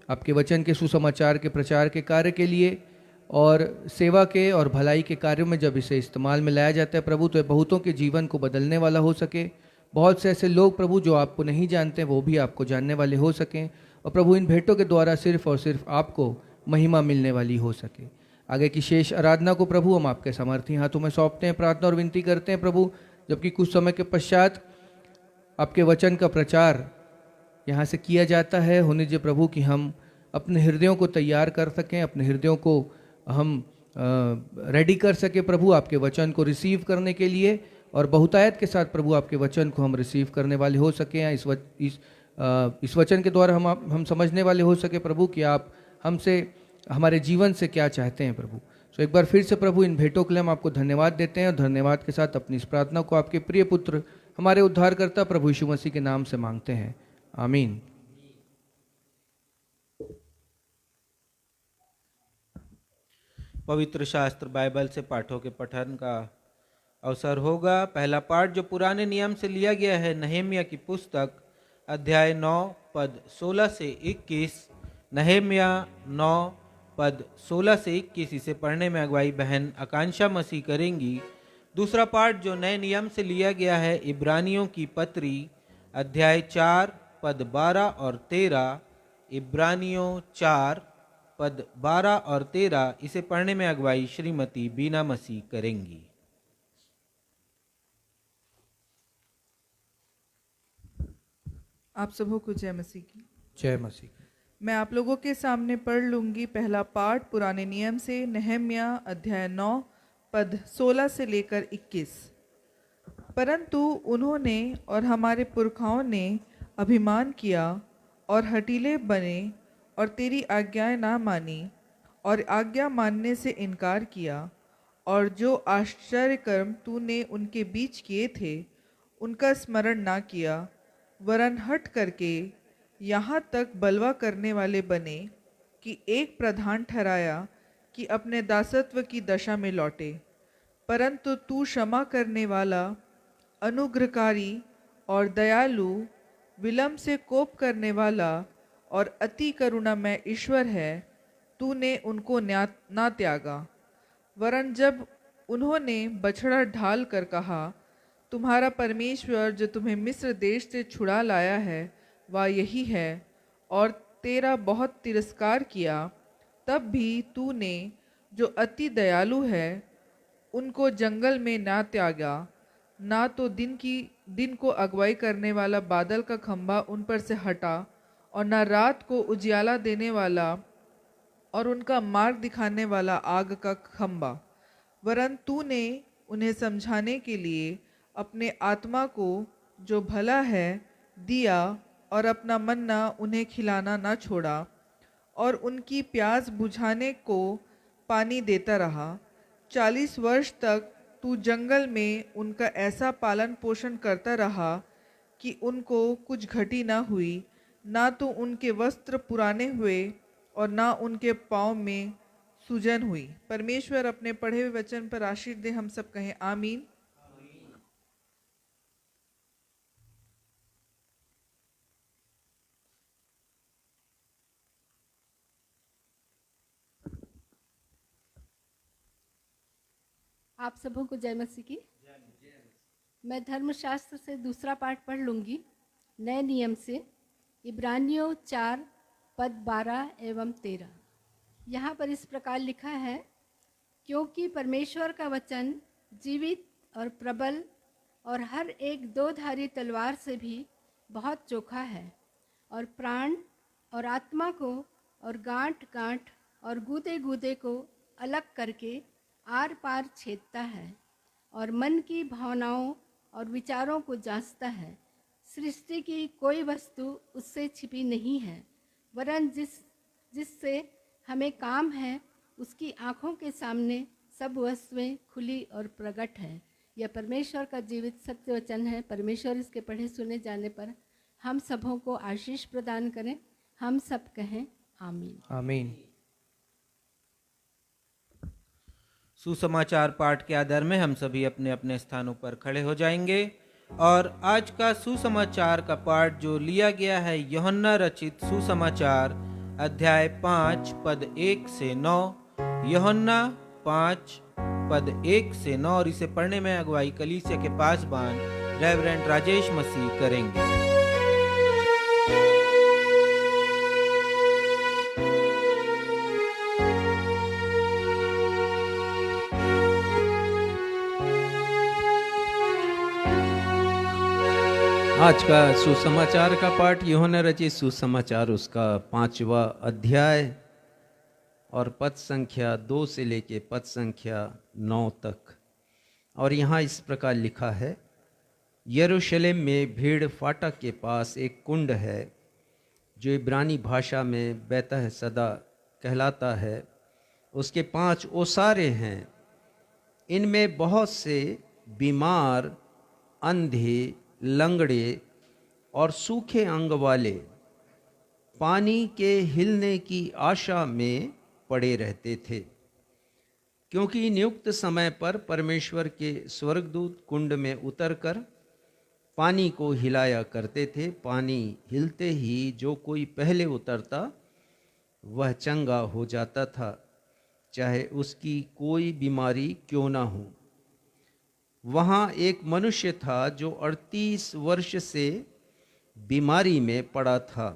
आपके वचन के सुसमाचार के प्रचार के कार्य के लिए और सेवा के और भलाई के कार्यों में जब इसे इस्तेमाल में लाया जाता है प्रभु, तो बहुतों के जीवन को बदलने वाला हो सके। बहुत से ऐसे लोग प्रभु जो आपको नहीं जानते, वो भी आपको जानने वाले हो सकें, और प्रभु इन भेंटों के द्वारा सिर्फ और सिर्फ आपको महिमा मिलने वाली हो सके। आगे की शेष आराधना को प्रभु हम आपके समर्थी हाथों में सौंपते हैं, प्रार्थना और विनती करते हैं प्रभु, जबकि कुछ समय के पश्चात आपके वचन का प्रचार यहाँ से किया जाता है। होने दीजिए प्रभु कि हम अपने हृदयों को तैयार कर सकें, अपने हृदयों को हम रेडी कर सके प्रभु आपके वचन को रिसीव करने के लिए, और बहुतायत के साथ प्रभु आपके वचन को हम रिसीव करने वाले हो सके। इस वचन के द्वारा हम समझने वाले हो सके प्रभु कि आप हमसे, हमारे जीवन से क्या चाहते हैं प्रभु। सो एक बार फिर से प्रभु इन भेंटों के लिए हम आपको धन्यवाद देते हैं, और धन्यवाद के साथ अपनी इस प्रार्थना को आपके प्रिय पुत्र हमारे उद्धारकर्ता प्रभु यीशु मसीह के नाम से मांगते हैं, आमीन। पवित्र शास्त्र बाइबल से पाठों के पठन का अवसर होगा। पहला पाठ जो पुराने नियम से लिया गया है, नहम्याह की पुस्तक अध्याय 9 पद 16 से 21। नहम्याह 9 पद 16 से 21, इसे पढ़ने में अगुवाई बहन आकांक्षा मसीह करेंगी। दूसरा पाठ जो नए नियम से लिया गया है, इब्रानियों की पत्री अध्याय 4 पद 12 और 13। इब्रानियों 4 पद 12 और 13, इसे पढ़ने में अगुवाई श्रीमती बीना मसीह करेंगी। आप सबों को जय मसीह की। जय मसीह। मैं आप लोगों के सामने पढ़ लूंगी पहला पाठ पुराने नियम से, नहम्याह अध्याय 9 पद 16 से लेकर 21। परंतु उन्होंने और हमारे पुरखाओं ने अभिमान किया और हठीले बने और तेरी आज्ञाएं ना मानी और आज्ञा मानने से इनकार किया, और जो आश्चर्य कर्म तूने उनके बीच किए थे उनका स्मरण ना किया, वरन हट करके यहाँ तक बलवा करने वाले बने कि एक प्रधान ठहराया कि अपने दासत्व की दशा में लौटे। परंतु तू क्षमा करने वाला, अनुग्रहकारी और दयालु, विलंब से कोप करने वाला और अति करुणामय ईश्वर है, तूने उनको ना त्यागा। वरन जब उन्होंने बछड़ा ढाल कर कहा, तुम्हारा परमेश्वर जो तुम्हें मिस्र देश से छुड़ा लाया है वह यही है, और तेरा बहुत तिरस्कार किया, तब भी तूने जो अति दयालु है उनको जंगल में ना त्यागा। ना तो दिन को अगुवाई करने वाला बादल का खंभा उन पर से हटा, और ना रात को उजियाला देने वाला और उनका मार्ग दिखाने वाला आग का खंभा। वरन तूने उन्हें समझाने के लिए अपने आत्मा को जो भला है दिया, और अपना मन्ना उन्हें खिलाना ना छोड़ा, और उनकी प्यास बुझाने को पानी देता रहा। 40 वर्ष तक तू जंगल में उनका ऐसा पालन पोषण करता रहा कि उनको कुछ घटी ना हुई, ना तो उनके वस्त्र पुराने हुए और ना उनके पाँव में सूजन हुई। परमेश्वर अपने पढ़े हुए वचन पर आशीष दे। हम सब कहें आमीन। आप सबों को जय मसीह की। मैं धर्मशास्त्र से दूसरा पाठ पढ़ लूँगी नए नियम से, इब्रानियों 4 पद 12 एवं 13। यहाँ पर इस प्रकार लिखा है, क्योंकि परमेश्वर का वचन जीवित और प्रबल और हर एक दो-धारी तलवार से भी बहुत चोखा है, और प्राण और आत्मा को और गांठ-गांठ और गूदे-गूदे को अलग करके आर पार छेदता है, और मन की भावनाओं और विचारों को जांचता है। सृष्टि की कोई वस्तु उससे छिपी नहीं है, वरन जिससे हमें काम है उसकी आँखों के सामने सब वस्तुएं खुली और प्रकट है। यह परमेश्वर का जीवित सत्य वचन है। परमेश्वर इसके पढ़े सुने जाने पर हम सबों को आशीष प्रदान करें। हम सब कहें आमीन। आमीन। सुसमाचार पाठ के आधार में हम सभी अपने अपने स्थानों पर खड़े हो जाएंगे, और आज का सुसमाचार का पाठ जो लिया गया है यूहन्ना रचित सुसमाचार अध्याय 5 पद 1 से 9। यूहन्ना 5 पद 1 से 9, और इसे पढ़ने में अगुवाई कलीसिया के पासबान रेवरेंड राजेश मसीह करेंगे। आज का सुसमाचार का पाठ यूहन्ना रचित सुसमाचार उसका 5वां अध्याय और पद संख्या 2 से लेके पद संख्या 9 तक। और यहाँ इस प्रकार लिखा है, यरूशलेम में भीड़ फाटक के पास एक कुंड है जो इब्रानी भाषा में बैतह सदा कहलाता है। उसके 5 ओसारे हैं, इनमें बहुत से बीमार, अंधे, लंगड़े और सूखे अंग वाले पानी के हिलने की आशा में पड़े रहते थे, क्योंकि नियुक्त समय पर परमेश्वर के स्वर्गदूत कुंड में उतरकर पानी को हिलाया करते थे। पानी हिलते ही जो कोई पहले उतरता वह चंगा हो जाता था, चाहे उसकी कोई बीमारी क्यों ना हो। वहाँ एक मनुष्य था जो 38 वर्ष से बीमारी में पड़ा था।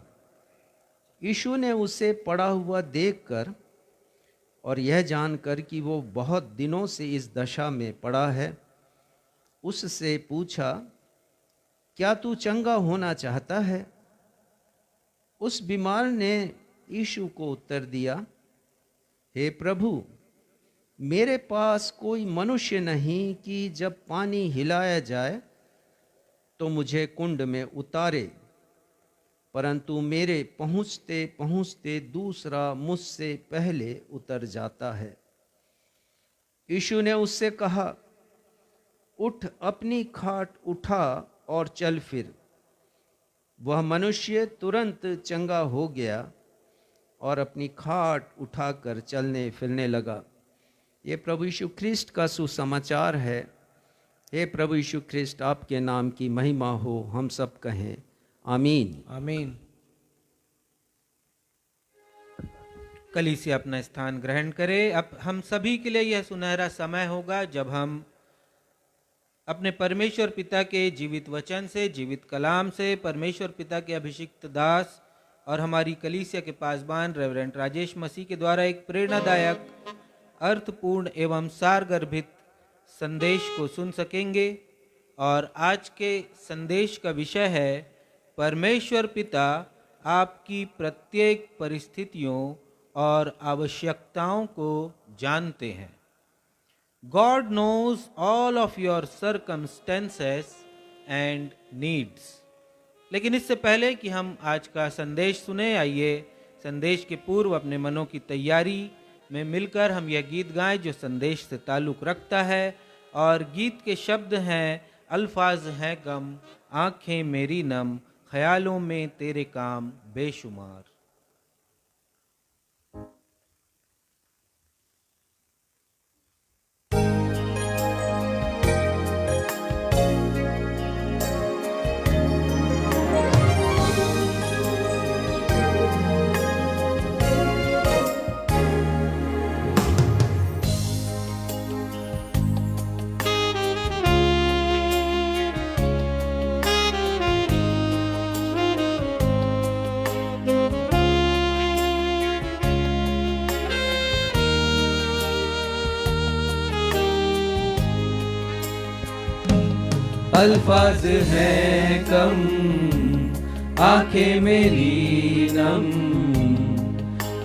यीशु ने उसे पड़ा हुआ देखकर और यह जानकर कि वो बहुत दिनों से इस दशा में पड़ा है, उससे पूछा, क्या तू चंगा होना चाहता है? उस बीमार ने यीशु को उत्तर दिया, हे प्रभु, मेरे पास कोई मनुष्य नहीं कि जब पानी हिलाया जाए तो मुझे कुंड में उतारे, परंतु मेरे पहुँचते पहुँचते दूसरा मुझसे पहले उतर जाता है। यीशु ने उससे कहा, उठ, अपनी खाट उठा और चल फिर। वह मनुष्य तुरंत चंगा हो गया और अपनी खाट उठाकर चलने फिरने लगा। ये प्रभु यीशु ख्रिस्ट का सुसमाचार है। हे प्रभु यीशु ख्रिस्ट, आपके नाम की महिमा हो, हम सब कहें आमीन। आमीन। कलीसिया अपना स्थान ग्रहण करे। अब हम सभी के लिए यह सुनहरा समय होगा जब हम अपने परमेश्वर पिता के जीवित वचन से, जीवित कलाम से, परमेश्वर पिता के अभिषिक्त दास और हमारी कलीसिया के पासबान रेवरेंड राजेश मसीह के द्वारा एक प्रेरणादायक, अर्थपूर्ण एवं सारगर्भित संदेश को सुन सकेंगे। और आज के संदेश का विषय है, परमेश्वर पिता आपकी प्रत्येक परिस्थितियों और आवश्यकताओं को जानते हैं। God knows all of your circumstances and needs। लेकिन इससे पहले कि हम आज का संदेश सुने, आइए संदेश के पूर्व अपने मनों की तैयारी में मिलकर हम यह गीत गाएं जो संदेश से ताल्लुक रखता है। और गीत के शब्द हैं, अल्फाज हैं गम, आंखें मेरी नम, ख्यालों में तेरे काम बेशुमार। अल्फाज हैं कम, आंखें मेरी नम,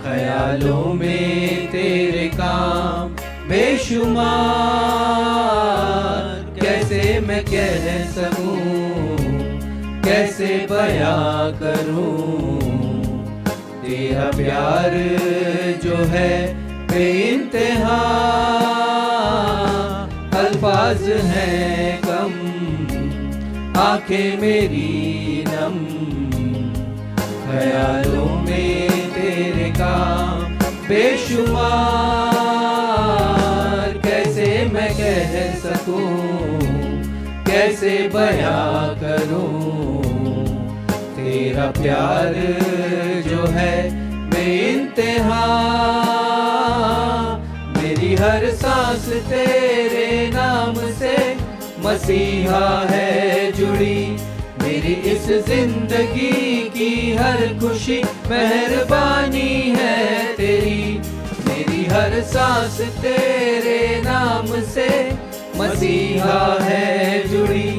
ख्यालों में तेरे काम बेशुमार। कैसे मैं कह सकूं, कैसे बयां करूं, तेरा प्यार जो है बेइंतहा। अल्फाज हैं कम, आंखें मेरी नम, ख्यालों में तेरे काम बेशुमार। कैसे मैं कह सकूं, कैसे बयां करूं, तेरा प्यार जो है बेइंतहा। मेरी हर सांस तेरे नाम से मसीहा है जुड़ी, मेरी इस जिंदगी की हर खुशी मेहरबानी है तेरी। मेरी हर सांस तेरे नाम से मसीहा है जुड़ी,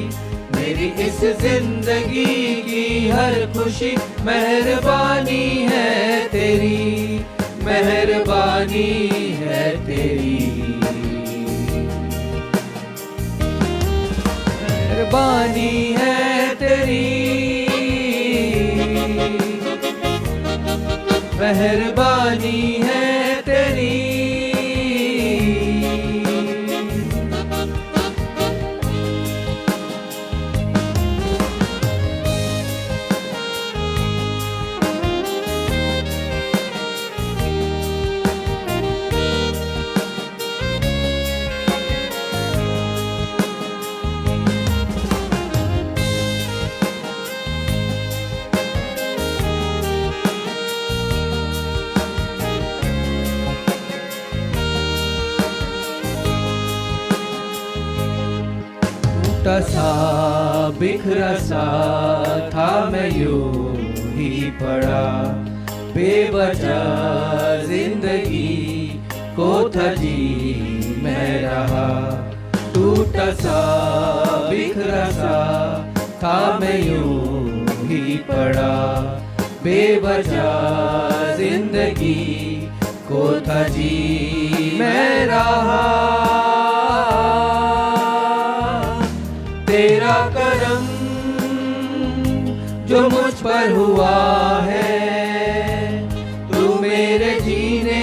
मेरी इस जिंदगी की हर खुशी मेहरबानी है तेरी, मेहरबानी है तेरी, मेहरबानी है तेरी, मेहरबानी है तेरी। टूटा सा बिखरा सा था मैं यूं ही पड़ा, बेवजह जिंदगी को था जी मैं रहा। टूटा सा बिखरा सा था मैं यूं ही पड़ा, बेवजह जिंदगी को था जी मैं रहा। तेरा करम जो मुझ पर हुआ है, तू मेरे जीने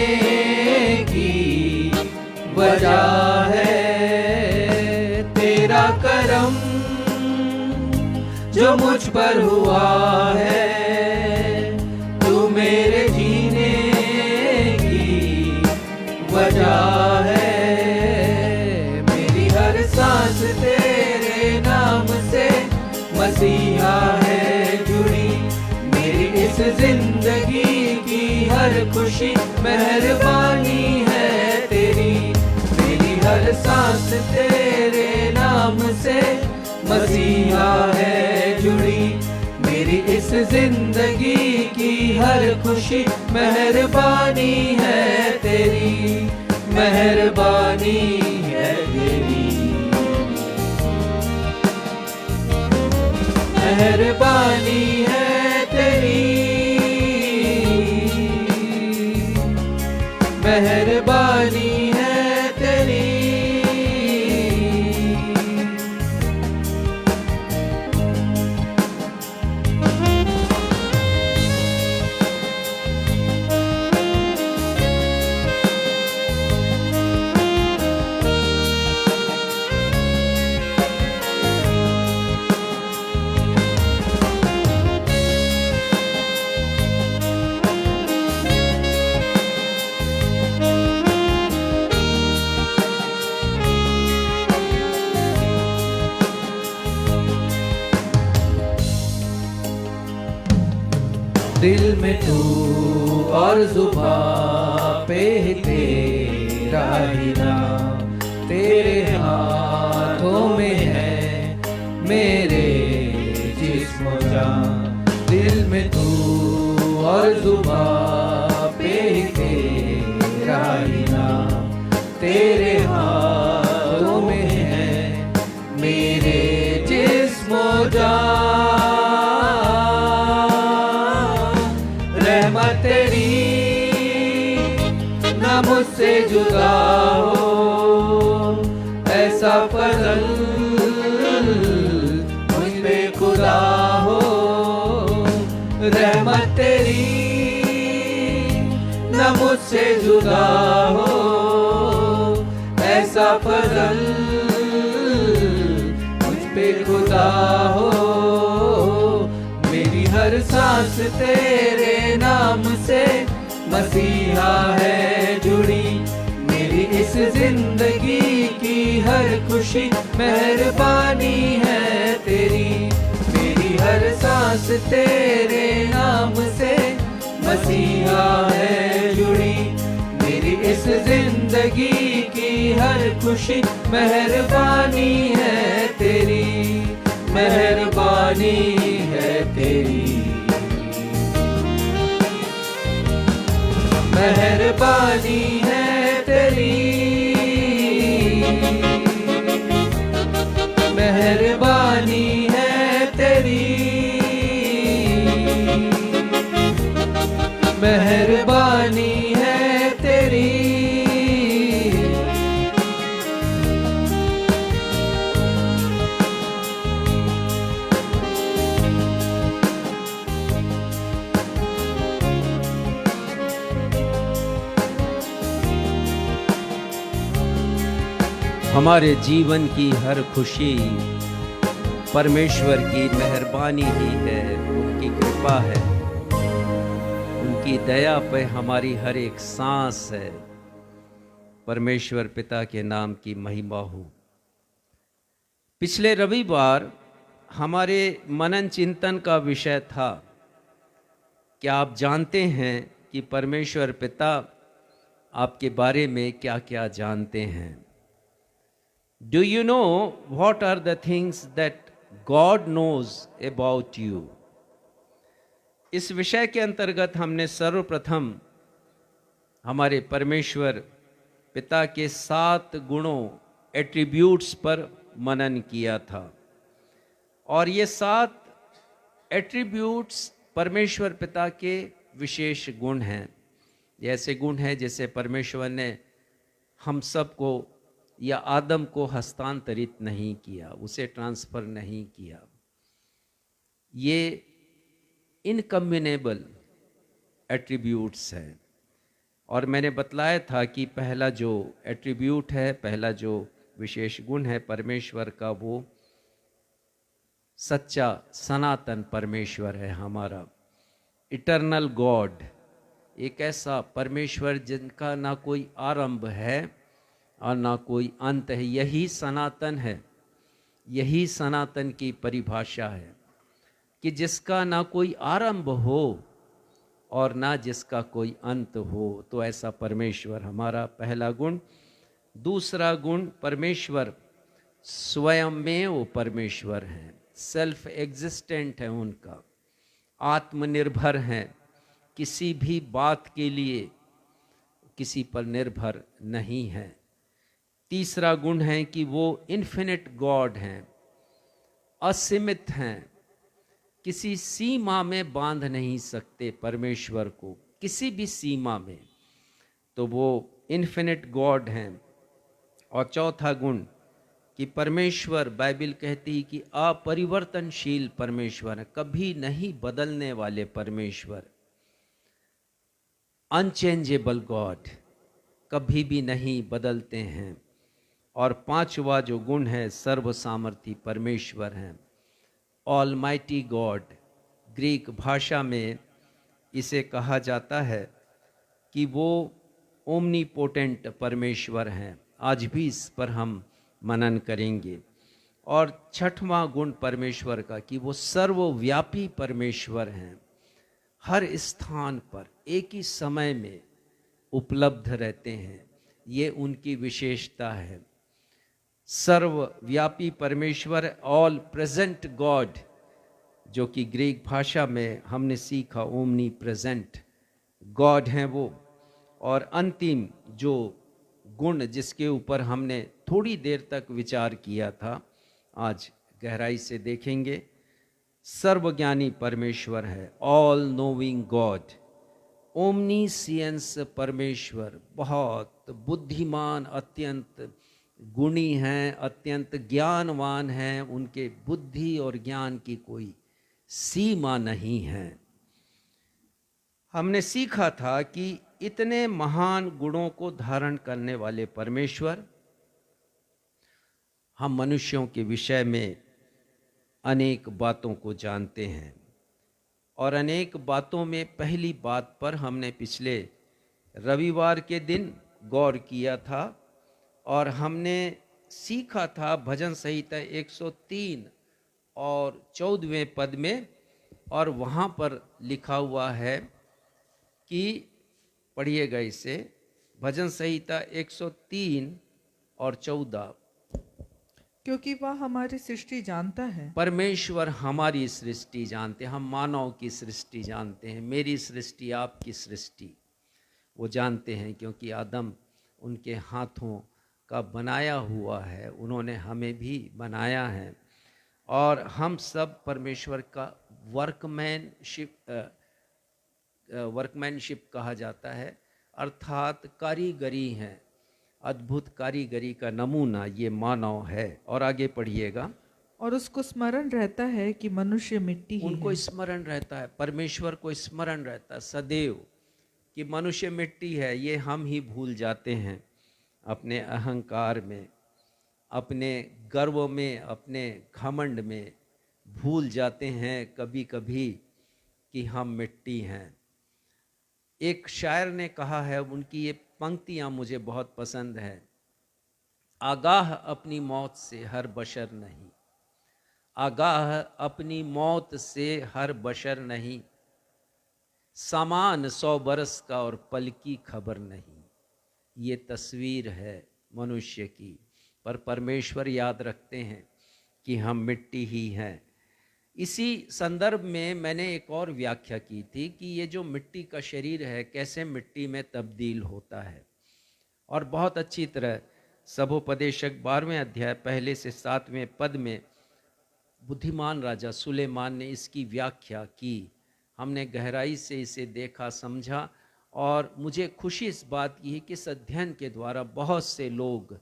की वजह है। तेरा करम जो मुझ पर हुआ है, तू मेरे जीने की वजह है। मेरी हर सांस तेरे हर सांस तेरे नाम से मसीहा है जुड़ी, मेरी इस जिंदगी की हर खुशी मेहरबानी है तेरी, मेहरबानी है तेरी, मेहरबानी है तेरी, मेहरबानी है तेरी। दिल में तू और जुबां पे ही तेरा ही नाम, तेरे हाथों में है मेरे जिस्म जान। दिल में तू और जुबां पे ही तेरा ही नाम, तेरे हाथों में है मेरे जिस्म जान। रहमत तेरी ना मुझसे जुदा हो, ऐसा फजल मुझ पे खुदा हो। रहमत तेरी ना मुझसे जुदा हो, ऐसा फजल मुझ पे खुदा हो। मेरी हर सांस तेरे नाम से मसीहा है जुड़ी, मेरी इस जिंदगी की हर खुशी मेहरबानी है तेरी। मेरी हर सांस तेरे नाम से मसीहा है जुड़ी, मेरी इस जिंदगी की हर खुशी मेहरबानी है तेरी, मेहरबानी है तेरी, मेहरबानी है तेरी, मेहरबानी है तेरी, मेहरबानी है तेरी। हमारे जीवन की हर खुशी परमेश्वर की मेहरबानी ही है, उनकी कृपा है, उनकी दया पे हमारी हर एक सांस है। परमेश्वर पिता के नाम की महिमा हो। पिछले रविवार हमारे मनन चिंतन का विषय था, क्या आप जानते हैं कि परमेश्वर पिता आपके बारे में क्या क्या जानते हैं? Do you know what are the things that God knows about you? इस विषय के अंतर्गत हमने सर्वप्रथम हमारे परमेश्वर पिता के 7 गुणों, एट्रीब्यूट्स पर मनन किया था। और ये 7 एट्रीब्यूट्स परमेश्वर पिता के विशेष गुण हैं। ये ऐसे गुण हैं जैसे परमेश्वर ने हम सबको या आदम को हस्तांतरित नहीं किया, उसे ट्रांसफर नहीं किया। ये इनकम्युनेबल एट्रीब्यूट्स हैं। और मैंने बतलाया था कि पहला जो एट्रीब्यूट है, पहला जो विशेष गुण है परमेश्वर का, वो सच्चा सनातन परमेश्वर है हमारा, इटर्नल गॉड। एक ऐसा परमेश्वर जिनका ना कोई आरंभ है और ना कोई अंत है। यही सनातन है, यही सनातन की परिभाषा है कि जिसका ना कोई आरंभ हो और ना जिसका कोई अंत हो। तो ऐसा परमेश्वर हमारा पहला गुण दूसरा गुण, परमेश्वर स्वयं में वो परमेश्वर हैं, सेल्फ एग्जिस्टेंट है उनका, आत्मनिर्भर हैं, किसी भी बात के लिए किसी पर निर्भर नहीं है। तीसरा गुण है कि वो इन्फिनिट गॉड हैं, असीमित हैं, किसी सीमा में बांध नहीं सकते परमेश्वर को, किसी भी सीमा में, तो वो इन्फिनिट गॉड हैं। और चौथा गुण कि परमेश्वर, बाइबल कहती है कि अपरिवर्तनशील परमेश्वर है, कभी नहीं बदलने वाले परमेश्वर, अनचेंजेबल गॉड, कभी भी नहीं बदलते हैं। और पांचवा जो गुण है, सर्वसामर्थी परमेश्वर हैं, ऑलमाइटी गॉड। ग्रीक भाषा में इसे कहा जाता है कि वो ओमनीपोटेंट परमेश्वर हैं। आज भी इस पर हम मनन करेंगे। और छठवां गुण परमेश्वर का कि वो सर्वव्यापी परमेश्वर हैं, हर स्थान पर एक ही समय में उपलब्ध रहते हैं, ये उनकी विशेषता है। सर्वव्यापी परमेश्वर, ऑल प्रेजेंट गॉड, जो कि ग्रीक भाषा में हमने सीखा ओमनी प्रेजेंट गॉड हैं वो। और अंतिम जो गुण जिसके ऊपर हमने थोड़ी देर तक विचार किया था, आज गहराई से देखेंगे, सर्वज्ञानी परमेश्वर है, ऑल नोविंग गॉड, ओमनीसियंस परमेश्वर, बहुत बुद्धिमान, अत्यंत गुणी हैं, अत्यंत ज्ञानवान हैं, उनके बुद्धि और ज्ञान की कोई सीमा नहीं है। हमने सीखा था कि इतने महान गुणों को धारण करने वाले परमेश्वर, हम मनुष्यों के विषय में अनेक बातों को जानते हैं। और अनेक बातों में पहली बात पर हमने पिछले रविवार के दिन गौर किया था और हमने सीखा था भजन संहिता 103 और 14वें पद में, और वहाँ पर लिखा हुआ है कि, पढ़िएगा इसे, भजन संहिता 103 और 14, क्योंकि वह हमारी सृष्टि जानता है। परमेश्वर हमारी सृष्टि जानते हैं, हम मानव की सृष्टि जानते हैं, मेरी सृष्टि, आपकी सृष्टि वो जानते हैं, क्योंकि आदम उनके हाथों का बनाया हुआ है, उन्होंने हमें भी बनाया है। और हम सब परमेश्वर का वर्कमैनशिप कहा जाता है, अर्थात कारीगरी है, अद्भुत कारीगरी का नमूना ये मानव है। और आगे पढ़िएगा, और उसको स्मरण रहता है कि मनुष्य मिट्टी ही उनको है। स्मरण रहता है, परमेश्वर को स्मरण रहता है सदैव कि मनुष्य मिट्टी है। ये हम ही भूल जाते हैं अपने अहंकार में, अपने गर्व में, अपने घमंड में भूल जाते हैं कभी कभी कि हम मिट्टी हैं। एक शायर ने कहा है, उनकी ये पंक्तियां मुझे बहुत पसंद है, आगाह अपनी मौत से हर बशर नहीं, आगाह अपनी मौत से हर बशर नहीं, सामान 100 बरस का और पल की खबर नहीं। ये तस्वीर है मनुष्य की, पर परमेश्वर याद रखते हैं कि हम मिट्टी ही हैं। इसी संदर्भ में मैंने एक और व्याख्या की थी कि ये जो मिट्टी का शरीर है कैसे मिट्टी में तब्दील होता है। और बहुत अच्छी तरह सबोपदेशक 12वें अध्याय 1 से 7वें पद में बुद्धिमान राजा सुलेमान ने इसकी व्याख्या की। हमने गहराई से इसे देखा, समझा, और मुझे खुशी इस बात की है कि इस अध्ययन के द्वारा बहुत से लोग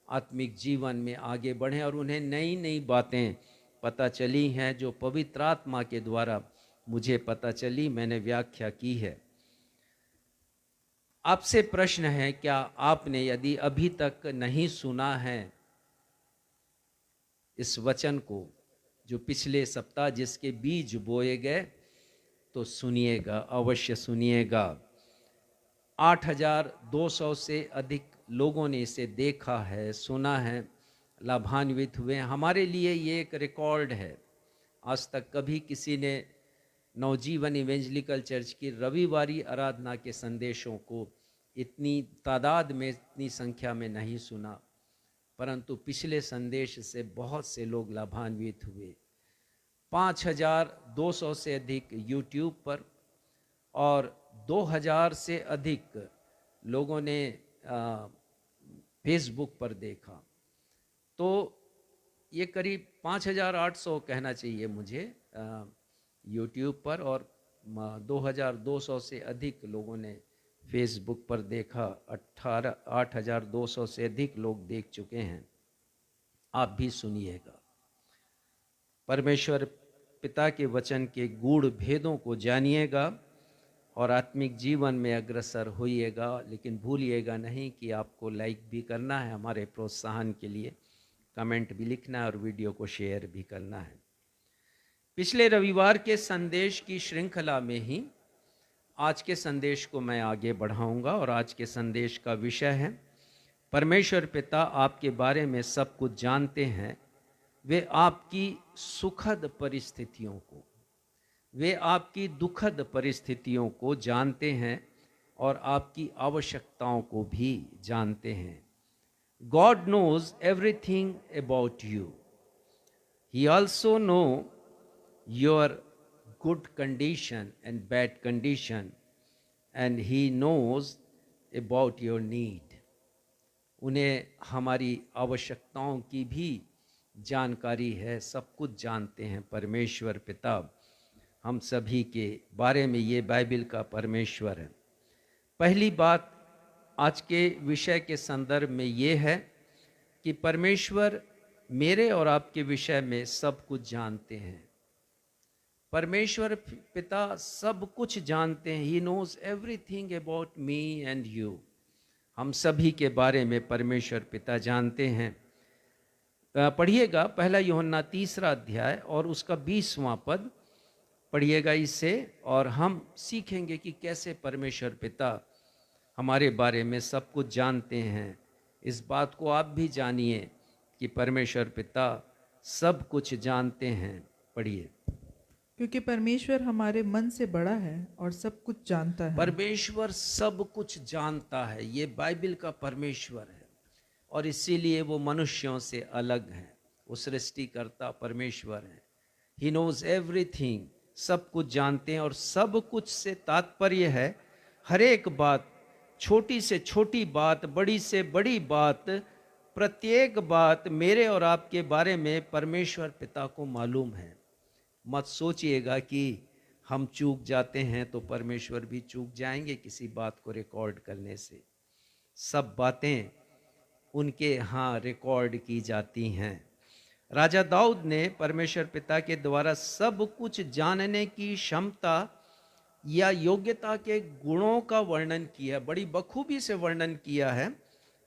आत्मिक जीवन में आगे बढ़े और उन्हें नई नई बातें पता चली हैं जो पवित्र आत्मा के द्वारा मुझे पता चली, मैंने व्याख्या की है। आपसे प्रश्न है, क्या आपने यदि अभी तक नहीं सुना है इस वचन को जो पिछले सप्ताह जिसके बीज बोए गए, तो सुनिएगा, अवश्य सुनिएगा। 8200 से अधिक लोगों ने इसे देखा है, सुना है, लाभान्वित हुए। हमारे लिए ये एक रिकॉर्ड है। आज तक कभी किसी ने नवजीवन इवेंजलिकल चर्च की रविवारी आराधना के संदेशों को इतनी तादाद में, इतनी संख्या में नहीं सुना, परंतु पिछले संदेश से बहुत से लोग लाभान्वित हुए। 5200 से अधिक यूट्यूब पर और 2000 से अधिक लोगों ने फेसबुक पर देखा। तो ये करीब 5800 कहना चाहिए मुझे यूट्यूब पर, और 2200 से अधिक लोगों ने फेसबुक पर देखा। 8200 से अधिक लोग देख चुके हैं। आप भी सुनिएगा। परमेश्वर पिता के वचन के गूढ़ भेदों को जानिएगा और आत्मिक जीवन में अग्रसर होइएगा। लेकिन भूलिएगा नहीं कि आपको लाइक भी करना है हमारे प्रोत्साहन के लिए, कमेंट भी लिखना है और वीडियो को शेयर भी करना है। पिछले रविवार के संदेश की श्रृंखला में ही आज के संदेश को मैं आगे बढ़ाऊंगा और आज के संदेश का विषय है परमेश्वर पिता आपके बारे में सब कुछ जानते हैं। वे आपकी सुखद परिस्थितियों को, वे आपकी दुखद परिस्थितियों को जानते हैं और आपकी आवश्यकताओं को भी जानते हैं। God knows everything about you. He also knows your good condition and bad condition, and He knows about your need. उन्हें हमारी आवश्यकताओं की भी जानकारी है, सब कुछ जानते हैं परमेश्वर पिता हम सभी के बारे में। ये बाइबल का परमेश्वर है। पहली बात आज के विषय के संदर्भ में ये है कि परमेश्वर मेरे और आपके विषय में सब कुछ जानते हैं। परमेश्वर पिता सब कुछ जानते हैं। He knows everything about me and you. हम सभी के बारे में परमेश्वर पिता जानते हैं। पढ़िएगा पहला यूहन्ना 3 अध्याय और उसका 20वां पद पढ़िएगा इससे, और हम सीखेंगे कि कैसे परमेश्वर पिता हमारे बारे में सब कुछ जानते हैं। इस बात को आप भी जानिए कि परमेश्वर पिता सब कुछ जानते हैं। पढ़िए। क्योंकि परमेश्वर हमारे मन से बड़ा है और सब कुछ जानता है। परमेश्वर सब कुछ जानता है। ये बाइबल का परमेश्वर है और इसीलिए वो मनुष्यों से अलग है। वो सृष्टिकर्ता परमेश्वर है। ही नोज एवरीथिंग, सब कुछ जानते हैं। और सब कुछ से तात्पर्य है हर एक बात, छोटी से छोटी बात, बड़ी से बड़ी बात, प्रत्येक बात मेरे और आपके बारे में परमेश्वर पिता को मालूम है। मत सोचिएगा कि हम चूक जाते हैं तो परमेश्वर भी चूक जाएंगे किसी बात को रिकॉर्ड करने से। सब बातें उनके यहाँ रिकॉर्ड की जाती हैं। राजा दाऊद ने परमेश्वर पिता के द्वारा सब कुछ जानने की क्षमता या योग्यता के गुणों का वर्णन किया, बड़ी बखूबी से वर्णन किया है।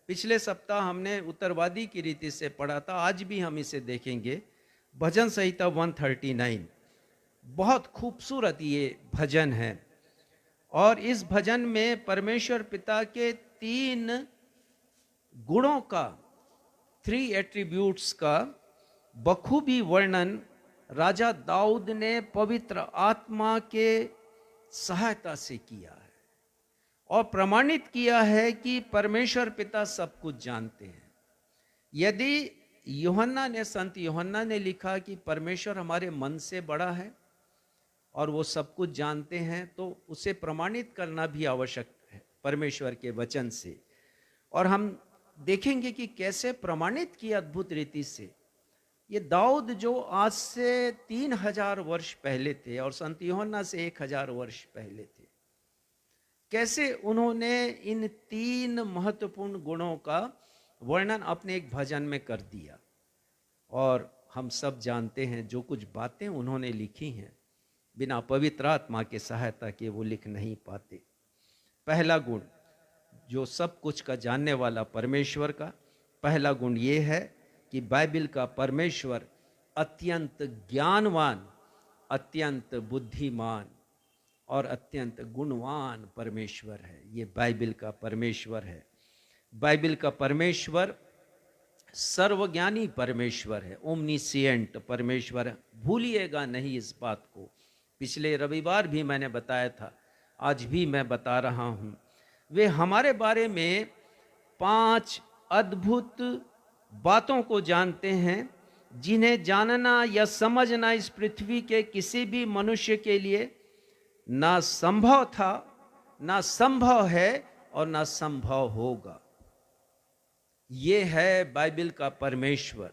पिछले सप्ताह हमने उत्तरवादी की रीति से पढ़ा था, आज भी हम इसे देखेंगे। भजन संहिता 139, बहुत खूबसूरत ये भजन है। और इस भजन में परमेश्वर पिता के 3 गुणों का, 3 एट्रीब्यूट्स का बखूबी वर्णन राजा दाऊद ने पवित्र आत्मा के सहायता से किया है और प्रमाणित किया है कि परमेश्वर पिता सब कुछ जानते हैं। यदि संत यूहन्ना ने लिखा कि परमेश्वर हमारे मन से बड़ा है और वो सब कुछ जानते हैं, तो उसे प्रमाणित करना भी आवश्यक है परमेश्वर के वचन से। और हम देखेंगे कि कैसे प्रमाणित किया अद्भुत रीति से। ये दाऊद जो आज से 3000 वर्ष पहले थे और संत यूहन्ना से 1000 वर्ष पहले थे, कैसे उन्होंने इन 3 महत्वपूर्ण गुणों का वर्णन अपने एक भजन में कर दिया। और हम सब जानते हैं जो कुछ बातें उन्होंने लिखी हैं, बिना पवित्र आत्मा के सहायता के वो लिख नहीं पाते। पहला गुण जो सब कुछ का जानने वाला परमेश्वर का पहला गुण ये है कि बाइबल का परमेश्वर अत्यंत ज्ञानवान, अत्यंत बुद्धिमान और अत्यंत गुणवान परमेश्वर है। ये बाइबल का परमेश्वर है। बाइबल का परमेश्वर सर्वज्ञानी परमेश्वर है, ओमनीसिएंट परमेश्वर है। भूलिएगा नहीं इस बात को। पिछले रविवार भी मैंने बताया था, आज भी मैं बता रहा हूँ। वे हमारे बारे में 5 अद्भुत बातों को जानते हैं, जिन्हें जानना या समझना इस पृथ्वी के किसी भी मनुष्य के लिए ना संभव था, ना संभव है और ना संभव होगा। ये है बाइबल का परमेश्वर,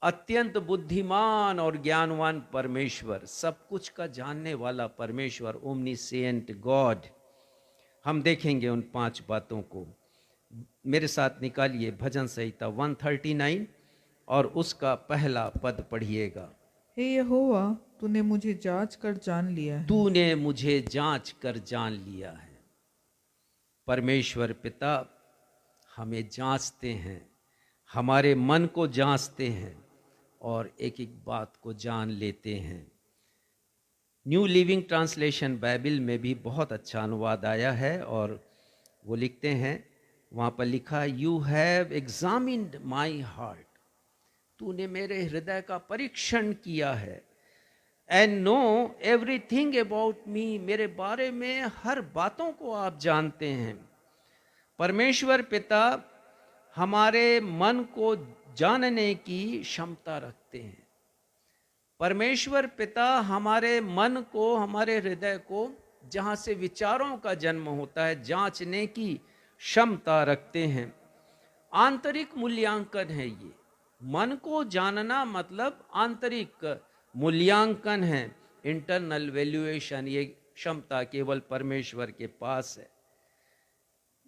अत्यंत बुद्धिमान और ज्ञानवान परमेश्वर, सब कुछ का जानने वाला परमेश्वर, ओमनीसेंट गॉड। हम देखेंगे उन 5 बातों को। मेरे साथ निकालिए भजन संहिता 139 और उसका पहला पद पढ़िएगा। हे यहोवा, तूने मुझे जांच कर जान लिया है। तूने मुझे जांच कर जान लिया है। परमेश्वर पिता हमें जांचते हैं, हमारे मन को जांचते हैं और एक एक बात को जान लेते हैं। न्यू लिविंग ट्रांसलेशन बाइबल में भी बहुत अच्छा अनुवाद आया है और वो लिखते हैं, वहाँ पर लिखा, you have examined my heart, तूने मेरे हृदय का परीक्षण किया है, and know everything about me, मेरे बारे में हर बातों को आप जानते हैं। परमेश्वर पिता हमारे मन को जानने की क्षमता रखते हैं। परमेश्वर पिता हमारे मन को, हमारे हृदय को, जहाँ से विचारों का जन्म होता है, जांचने की क्षमता रखते हैं। आंतरिक मूल्यांकन है ये। मन को जानना मतलब आंतरिक मूल्यांकन है, इंटरनल वैल्यूएशन। ये क्षमता केवल परमेश्वर के पास है।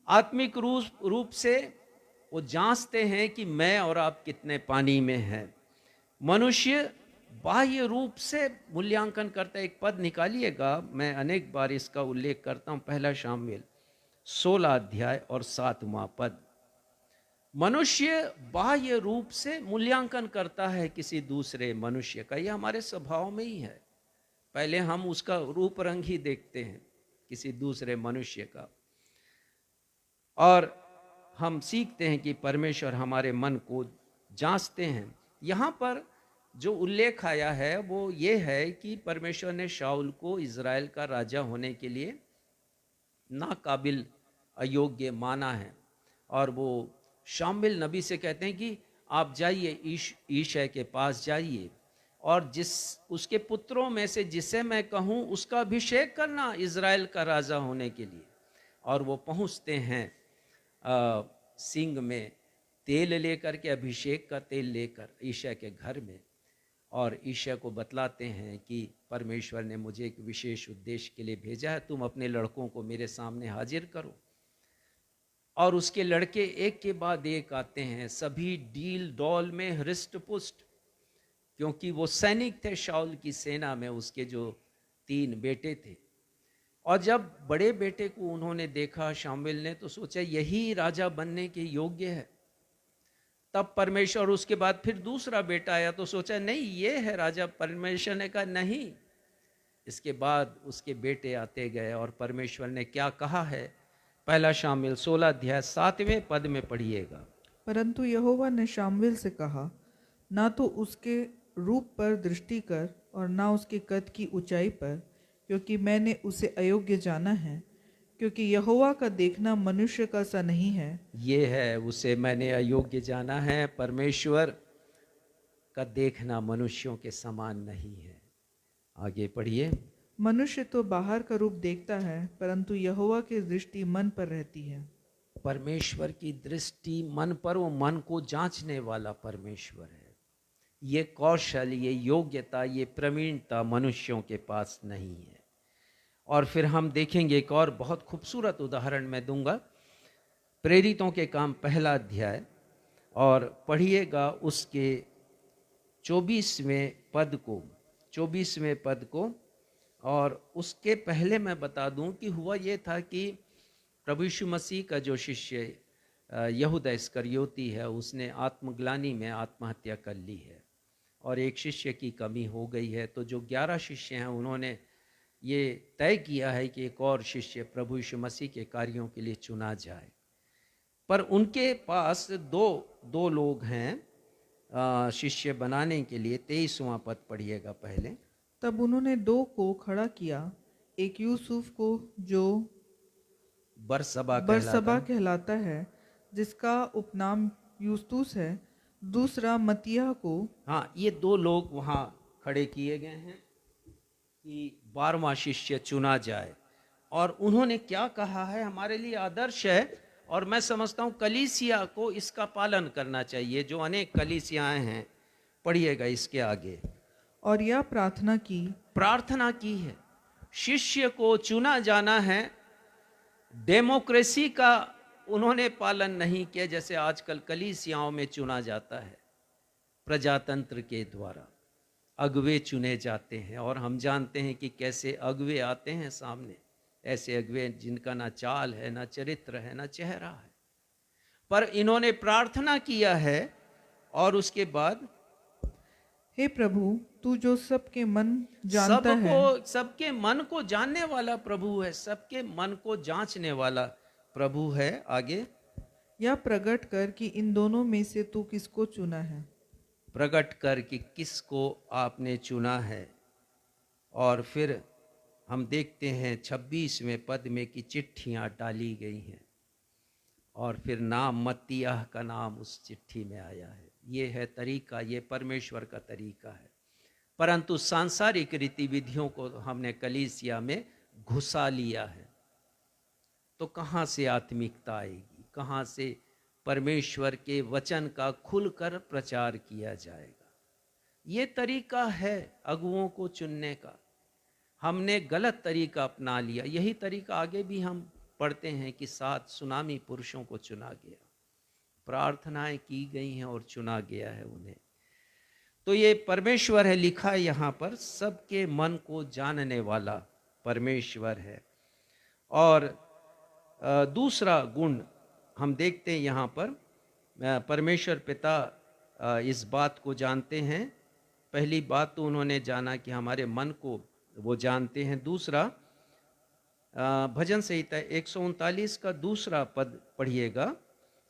आत्मिक रूप से वो जांचते हैं कि मैं और आप कितने पानी में हैं। मनुष्य बाह्य रूप से मूल्यांकन करता है। एक पद निकालिएगा, मैं अनेक बार इसका उल्लेख करता हूं, पहला शामुएल 16 अध्याय और 7वां पद। मनुष्य बाह्य रूप से मूल्यांकन करता है किसी दूसरे मनुष्य का, यह हमारे स्वभाव में ही है। पहले हम उसका रूप रंग ही देखते हैं किसी दूसरे मनुष्य का, और हम सीखते हैं कि परमेश्वर हमारे मन को जांचते हैं। यहाँ पर जो उल्लेख आया है वो ये है कि परमेश्वर ने शाऊल को इज़राइल का राजा होने के लिए नाकाबिल, अयोग्य माना है, और वो शामुएल नबी से कहते हैं कि आप जाइए ईशै के पास जाइए और उसके पुत्रों में से जिसे मैं कहूँ उसका अभिषेक करना इज़राइल का राजा होने के लिए। और वो पहुँचते हैं सिंग में तेल लेकर के, अभिषेक का तेल लेकर ईशै के घर में, और ईशै को बतलाते हैं कि परमेश्वर ने मुझे एक विशेष उद्देश्य के लिए भेजा है, तुम अपने लड़कों को मेरे सामने हाजिर करो। और उसके लड़के एक के बाद एक आते हैं, सभी डील डॉल में हृष्ट पुष्ट, क्योंकि वो सैनिक थे शाऊल की सेना में, उसके जो 3 बेटे थे। और जब बड़े बेटे को उन्होंने देखा शामुएल ने, तो सोचा यही राजा बनने के योग्य है। तब परमेश्वर, उसके बाद फिर दूसरा बेटा आया तो सोचा नहीं ये है राजा। परमेश्वर ने कहा नहीं। इसके बाद उसके बेटे आते गए और परमेश्वर ने क्या कहा है, पहला शामुएल 16 अध्याय 7वें पद में पढ़िएगा। परंतु यहोवा ने शामुएल से कहा, ना तो उसके रूप पर दृष्टि कर और ना उसके कद की ऊंचाई पर, क्योंकि मैंने उसे अयोग्य जाना है, क्योंकि यहोवा का देखना मनुष्य का सा नहीं है। ये है, उसे मैंने अयोग्य जाना है। परमेश्वर का देखना मनुष्यों के समान नहीं है। आगे पढ़िए। मनुष्य तो बाहर का रूप देखता है, परंतु यहोवा की दृष्टि मन पर रहती है। परमेश्वर की दृष्टि मन पर, वो मन को जांचने वाला परमेश्वर है। ये कौशल, ये योग्यता, ये प्रवीणता मनुष्यों के पास नहीं है। और फिर हम देखेंगे एक और बहुत खूबसूरत उदाहरण मैं दूंगा, प्रेरितों के काम पहला अध्याय, और पढ़िएगा उसके 24वें पद को। और उसके पहले मैं बता दूं कि हुआ ये था कि प्रभु यीशु मसीह का जो शिष्य यहूदा इस्करियोती है, उसने आत्मग्लानि में आत्महत्या कर ली है और एक शिष्य की कमी हो गई है। तो जो 11 शिष्य हैं उन्होंने ये तय किया है कि एक और शिष्य प्रभु यीशु मसीह के कार्यों के लिए चुना जाए। पर उनके पास दो लोग हैं शिष्य बनाने के लिए। 23वां पद पढ़िएगा पहले। तब उन्होंने 2 को खड़ा किया, एक यूसुफ को जो बरसबा बरसबा कहलाता। कहलाता है, जिसका उपनाम यूस्तुस है, दूसरा मत्तियाह को। हाँ, ये दो लोग वहाँ खड़े किए गए हैं कि 12वां शिष्य चुना जाए, और उन्होंने क्या कहा है हमारे लिए आदर्श है, और मैं समझता हूँ कलीसिया को इसका पालन करना चाहिए। जो अनेक कलीसियाएं हैं, पढ़िएगा इसके आगे, और यह प्रार्थना की है शिष्य को चुना जाना है। डेमोक्रेसी का उन्होंने पालन नहीं किया, जैसे आजकल कलीसियाओं में चुना जाता है, प्रजातंत्र के द्वारा अगुवे चुने जाते हैं, और हम जानते हैं कि कैसे अगुवे आते हैं सामने, ऐसे अगुवे जिनका ना चाल है, ना चरित्र है, ना चेहरा है। पर इन्होंने प्रार्थना किया है, और उसके बाद हे प्रभु, तू जो सबके मन जानता है, सबके मन को जानने वाला प्रभु है, सबके मन को जांचने वाला प्रभु है। आगे, यह प्रकट कर कि इन दोनों में से तू किसको चुना है। प्रकट कर कि किसको आपने चुना है। और फिर हम देखते हैं 26वें पद में कि चिट्ठियां डाली गई हैं, और फिर नाम मत्तियाह का नाम उस चिट्ठी में आया है। ये है तरीका, ये परमेश्वर का तरीका है। परंतु सांसारिक रीति विधियों को हमने कलीसिया में घुसा लिया है, तो कहाँ से आत्मिकता आएगी, कहाँ से परमेश्वर के वचन का खुलकर प्रचार किया जाएगा। ये तरीका है अगुओं को चुनने का, हमने गलत तरीका अपना लिया। यही तरीका आगे भी हम पढ़ते हैं कि 7 सुनामी पुरुषों को चुना गया, प्रार्थनाएं की गई हैं और चुना गया है उन्हें। तो ये परमेश्वर है, लिखा है यहाँ पर, सबके मन को जानने वाला परमेश्वर है। और दूसरा गुण हम देखते हैं यहाँ पर, परमेश्वर पिता इस बात को जानते हैं। पहली बात तो उन्होंने जाना कि हमारे मन को वो जानते हैं। दूसरा, भजन संहिता 139 का दूसरा पद पढ़िएगा,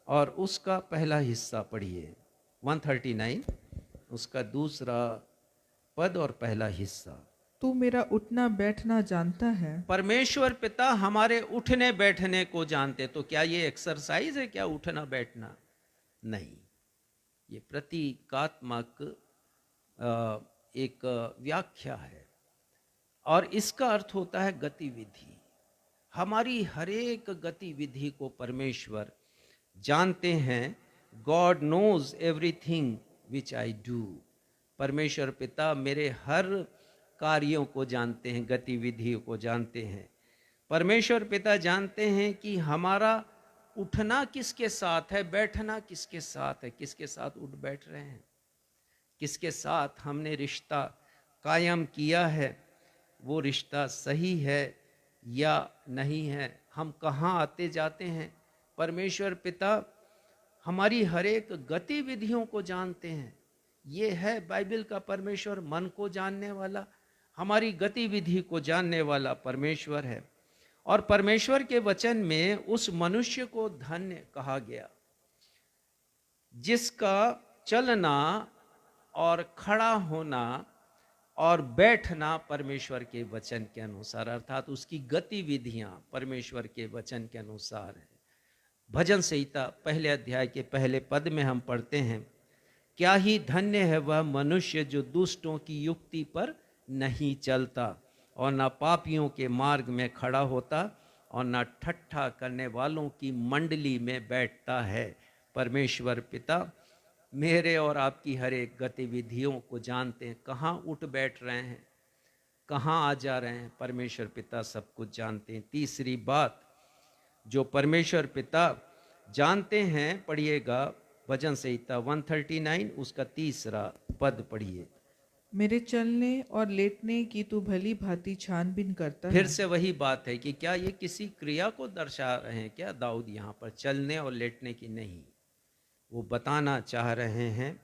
और उसका पहला हिस्सा पढ़िए। 139 उसका दूसरा पद और पहला हिस्सा। तू मेरा उठना बैठना जानता है। परमेश्वर पिता हमारे उठने बैठने को जानते। तो क्या ये एक्सरसाइज है क्या उठना बैठना? नहीं, ये प्रतीकात्मक एक व्याख्या है, और इसका अर्थ होता है गतिविधि। हमारी हरेक गतिविधि को परमेश्वर जानते हैं। God knows everything which I do. परमेश्वर पिता मेरे हर कार्यों को जानते हैं, गतिविधियों को जानते हैं। परमेश्वर पिता जानते हैं कि हमारा उठना किसके साथ है, बैठना किसके साथ है, किसके साथ उठ बैठ रहे हैं, किसके साथ हमने रिश्ता कायम किया है, वो रिश्ता सही है या नहीं है, हम कहाँ आते जाते हैं। परमेश्वर पिता हमारी हर एक गतिविधियों को जानते हैं। ये है बाइबल का परमेश्वर, मन को जानने वाला, हमारी गतिविधि को जानने वाला परमेश्वर है। और परमेश्वर के वचन में उस मनुष्य को धन्य कहा गया जिसका चलना और खड़ा होना और बैठना परमेश्वर के वचन के अनुसार, अर्थात उसकी गतिविधियां परमेश्वर के वचन के अनुसार है। भजन संहिता पहले अध्याय के पहले पद में हम पढ़ते हैं, क्या ही धन्य है वह मनुष्य जो दुष्टों की युक्ति पर नहीं चलता और न पापियों के मार्ग में खड़ा होता और न ठट्ठा करने वालों की मंडली में बैठता है। परमेश्वर पिता मेरे और आपकी हर एक गतिविधियों को जानते हैं, कहाँ उठ बैठ रहे हैं, कहाँ आ जा रहे हैं, परमेश्वर पिता सब कुछ जानते हैं। तीसरी बात जो परमेश्वर पिता जानते हैं, पढ़िएगा भजन संहिता 139 उसका तीसरा पद पढ़िए। मेरे चलने और लेटने की तू भली भांति छानबीन करता है। फिर से वही बात है कि क्या ये किसी क्रिया को दर्शा रहे हैं क्या दाऊद यहाँ पर, चलने और लेटने की नहीं। वो बताना चाह रहे हैं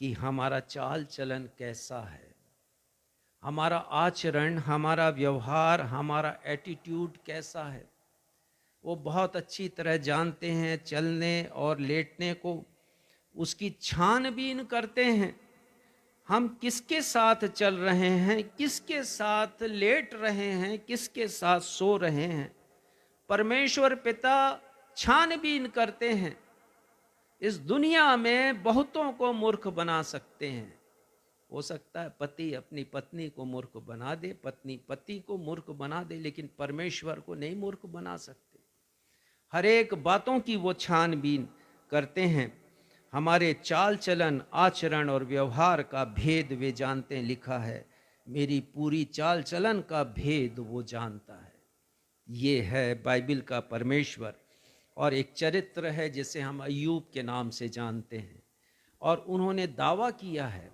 कि हमारा चाल चलन कैसा है, हमारा आचरण, हमारा व्यवहार, हमारा एटीट्यूड कैसा है, वो बहुत अच्छी तरह जानते हैं। चलने और लेटने को उसकी छानबीन करते हैं। हम किसके साथ चल रहे हैं, किसके साथ लेट रहे हैं, किसके साथ सो रहे हैं, परमेश्वर पिता छानबीन करते हैं। इस दुनिया में बहुतों को मूर्ख बना सकते हैं। हो सकता है पति अपनी पत्नी को मूर्ख बना दे, पत्नी पति को मूर्ख बना दे, लेकिन परमेश्वर को नहीं मूर्ख बना सकते। हर एक बातों की वो छानबीन करते हैं। हमारे चाल चलन, आचरण और व्यवहार का भेद वे जानते हैं। लिखा है, मेरी पूरी चाल चलन का भेद वो जानता है। ये है बाइबल का परमेश्वर। और एक चरित्र है जिसे हम अय्यूब के नाम से जानते हैं, और उन्होंने दावा किया है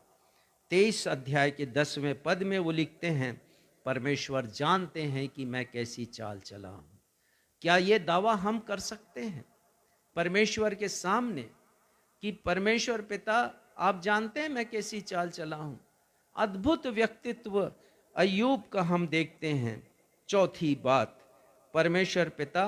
23 अध्याय के 10वें पद में। वो लिखते हैं, परमेश्वर जानते हैं कि मैं कैसी चाल चला हूं। क्या ये दावा हम कर सकते हैं परमेश्वर के सामने कि परमेश्वर पिता आप जानते हैं मैं कैसी चाल चला हूं? अद्भुत व्यक्तित्व अय्यूब का हम देखते हैं। चौथी बात, परमेश्वर पिता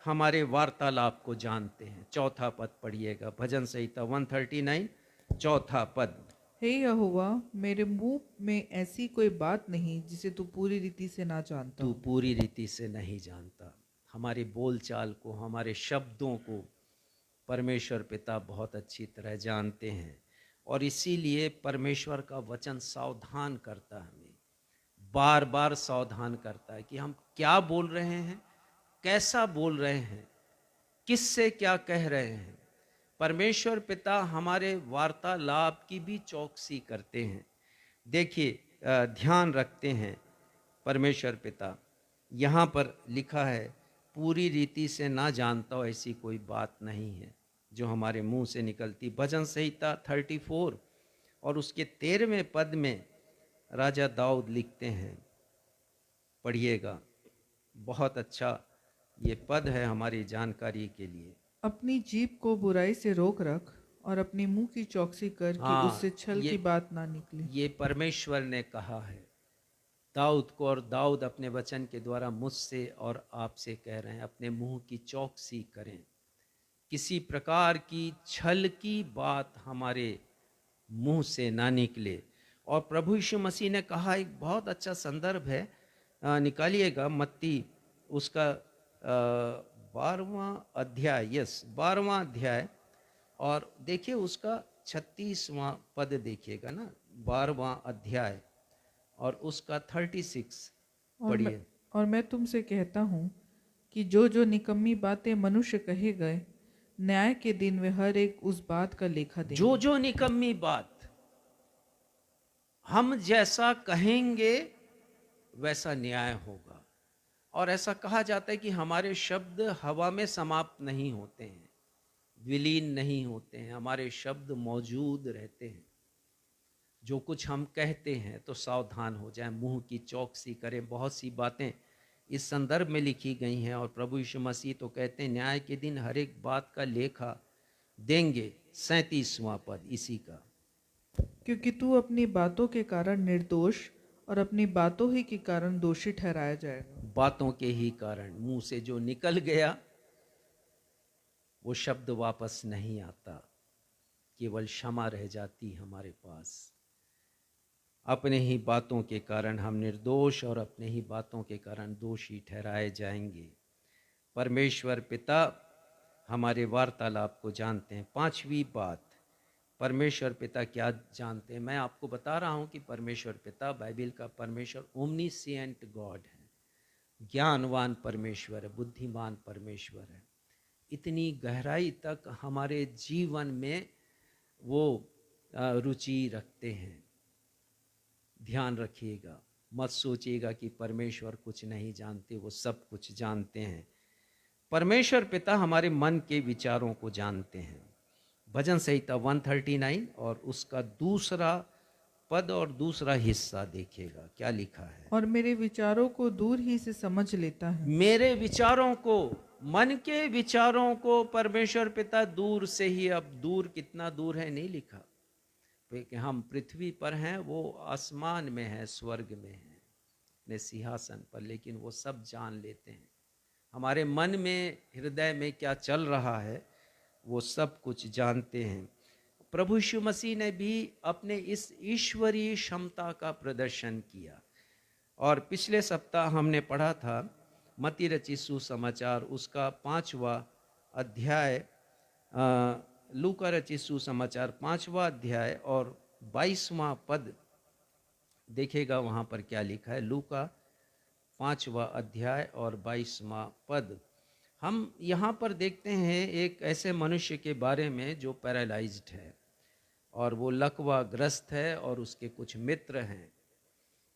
हमारे वार्तालाप को जानते हैं। चौथा पद पढ़िएगा, भजन संहिता 139 चौथा पद। हे यहोवा, मेरे मुंह में ऐसी कोई बात नहीं जिसे तू पूरी रीति से ना जानता तू हो। पूरी रीति से नहीं जानता। हमारे बोलचाल को, हमारे शब्दों को परमेश्वर पिता बहुत अच्छी तरह जानते हैं, और इसीलिए परमेश्वर का वचन सावधान करता है, हमें बार बार सावधान करता है कि हम क्या बोल रहे हैं, कैसा बोल रहे हैं, किससे क्या कह रहे हैं। परमेश्वर पिता हमारे वार्तालाप की भी चौकसी करते हैं। देखिए, ध्यान रखते हैं परमेश्वर पिता। यहाँ पर लिखा है, पूरी रीति से ना जानता हो ऐसी कोई बात नहीं है जो हमारे मुंह से निकलती। भजन संहिता 34 और उसके 13वें पद में राजा दाऊद लिखते हैं, पढ़िएगा, बहुत अच्छा ये पद है हमारी जानकारी के लिए। अपनी जीभ को बुराई से रोक रख और अपने मुंह की चौकसी कर कि उससे छल की बात ना निकले। ये परमेश्वर ने कहा है दाऊद को, और दाऊद अपने वचन के द्वारा मुझसे और आपसे कह रहे हैं, अपने मुंह की चौकसी करें, किसी प्रकार की छल की बात हमारे मुंह से ना निकले। और प्रभु यीशु मसीह ने कहा, एक बहुत अच्छा संदर्भ है, निकालिएगा मत्ती उसका 12वां अध्याय, 12वां अध्याय, और देखिए उसका 36वां पद देखिएगा ना, 12वां अध्याय और उसका 36 पढ़िए। और मैं तुमसे कहता हूँ कि जो जो निकम्मी बातें मनुष्य कहे गए, न्याय के दिन वे हर एक उस बात का लेखा देंगे। जो जो निकम्मी बात हम जैसा कहेंगे वैसा न्याय होगा। और ऐसा कहा जाता है कि हमारे शब्द हवा में समाप्त नहीं होते हैं, विलीन नहीं होते हैं, हमारे शब्द मौजूद रहते हैं। जो कुछ हम कहते हैं तो सावधान हो जाएं, मुंह की चौकसी करें। बहुत सी बातें इस संदर्भ में लिखी गई हैं, और प्रभु यीशु मसीह तो कहते हैं न्याय के दिन हर एक बात का लेखा देंगे। 37वां पद इसी का, क्योंकि तू अपनी बातों के कारण निर्दोष और अपनी बातों ही के कारण दोषी ठहराया जाएगा। बातों के ही कारण, मुंह से जो निकल गया वो शब्द वापस नहीं आता, केवल क्षमा रह जाती हमारे पास। अपने ही बातों के कारण हम निर्दोष और अपने ही बातों के कारण दोषी ठहराए जाएंगे। परमेश्वर पिता हमारे वार्तालाप को जानते हैं। 5वीं बात, परमेश्वर पिता क्या जानते हैं? मैं आपको बता रहा हूं कि परमेश्वर पिता, बाइबल का परमेश्वर ओमनीसिएंट गॉड है, ज्ञानवान परमेश्वर है, बुद्धिमान परमेश्वर है। इतनी गहराई तक हमारे जीवन में वो रुचि रखते हैं। ध्यान रखिएगा, मत सोचिएगा कि परमेश्वर कुछ नहीं जानते, वो सब कुछ जानते हैं। परमेश्वर पिता हमारे मन के विचारों को जानते हैं। भजन संहिता 139 और उसका दूसरा पद और दूसरा हिस्सा देखिएगा क्या लिखा है। और मेरे विचारों को दूर ही से समझ लेता है। मेरे विचारों को, मन के विचारों को परमेश्वर पिता दूर से ही, अब दूर कितना दूर है नहीं लिखा कि हम पृथ्वी पर हैं, वो आसमान में है, स्वर्ग में है अपने सिंहासन पर, लेकिन वो सब जान लेते हैं। हमारे मन में, हृदय में क्या चल रहा है वो सब कुछ जानते हैं। प्रभु यीशु मसीह ने भी अपने इस ईश्वरीय क्षमता का प्रदर्शन किया। और पिछले सप्ताह हमने पढ़ा था मत्ती रचित सुसमाचार उसका 5वां अध्याय, लूका रचित सुसमाचार 5वां अध्याय और 22वां पद देखेगा, वहाँ पर क्या लिखा है। लूका 5वां अध्याय और 22वां पद। हम यहाँ पर देखते हैं एक ऐसे मनुष्य के बारे में जो पैरालाइज्ड है और वो लकवा ग्रस्त है और उसके कुछ मित्र हैं,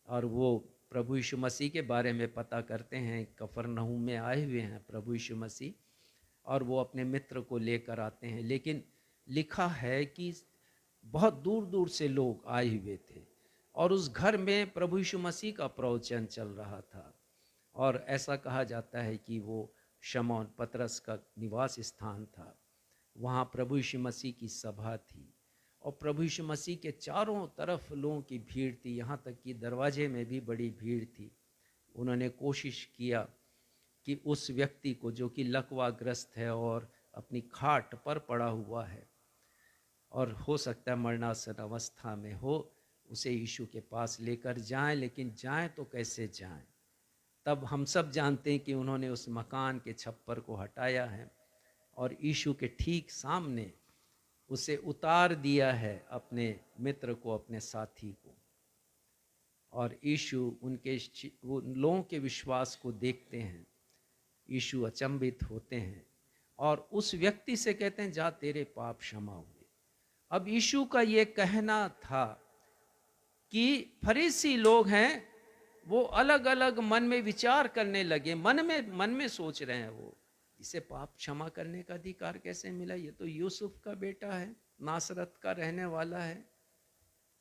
और वो प्रभु यीशु मसीह के बारे में पता करते हैं। कफरनहूम में आए हुए हैं प्रभु यीशु मसीह, और वो अपने मित्र को लेकर आते हैं। लेकिन लिखा है कि बहुत दूर दूर से लोग आए हुए थे और उस घर में प्रभु यीशु मसीह का प्रवचन चल रहा था, और ऐसा कहा जाता है कि वो शमौन पतरस का निवास स्थान था। वहाँ प्रभु यीशु मसीह की सभा थी और प्रभु यीशु मसीह के चारों तरफ लोगों की भीड़ थी, यहाँ तक कि दरवाजे में भी बड़ी भीड़ थी। उन्होंने कोशिश किया कि उस व्यक्ति को जो कि लकवाग्रस्त है और अपनी खाट पर पड़ा हुआ है और हो सकता है मरणासन अवस्था में हो, उसे यीशु के पास लेकर जाएं। लेकिन जाएं तो कैसे जाएं? तब हम सब जानते हैं कि उन्होंने उस मकान के छप्पर को हटाया है और यीशु के ठीक सामने उसे उतार दिया है, अपने मित्र को, अपने साथी को। और यीशु उनके लोगों के विश्वास को देखते हैं। यीशु अचंभित होते हैं और उस व्यक्ति से कहते हैं, जा तेरे पाप क्षमा हुए। अब यीशु का ये कहना था कि फरीसी लोग हैं, वो अलग अलग मन में विचार करने लगे, मन में सोच रहे हैं वो, इसे पाप क्षमा करने का अधिकार कैसे मिला? ये तो यूसुफ का बेटा है, नासरत का रहने वाला है,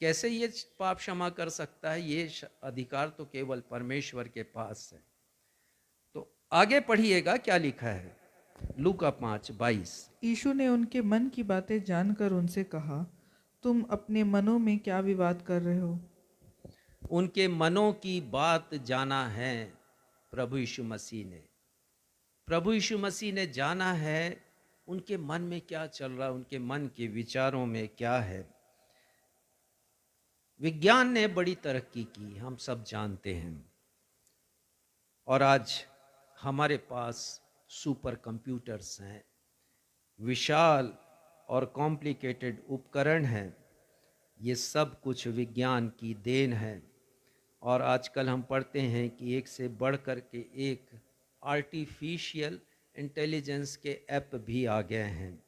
कैसे ये पाप क्षमा कर सकता है? ये अधिकार तो केवल परमेश्वर के पास है। तो आगे पढ़िएगा क्या लिखा है, लूका 5:22। यीशु ने उनके मन की बातें जानकर उनसे कहा, तुम अपने मनों में क्या विवाद कर रहे हो? उनके मनों की बात जाना है प्रभु यीशु मसीह ने। प्रभु यीशु मसीह ने जाना है उनके मन में क्या चल रहा है, उनके मन के विचारों में क्या है। विज्ञान ने बड़ी तरक्की की, हम सब जानते हैं, और आज हमारे पास सुपर कंप्यूटर्स हैं, विशाल और कॉम्प्लिकेटेड उपकरण हैं। ये सब कुछ विज्ञान की देन है। और आजकल हम पढ़ते हैं कि एक से बढ़कर के एक आर्टिफिशियल इंटेलिजेंस के ऐप भी आ गए हैं,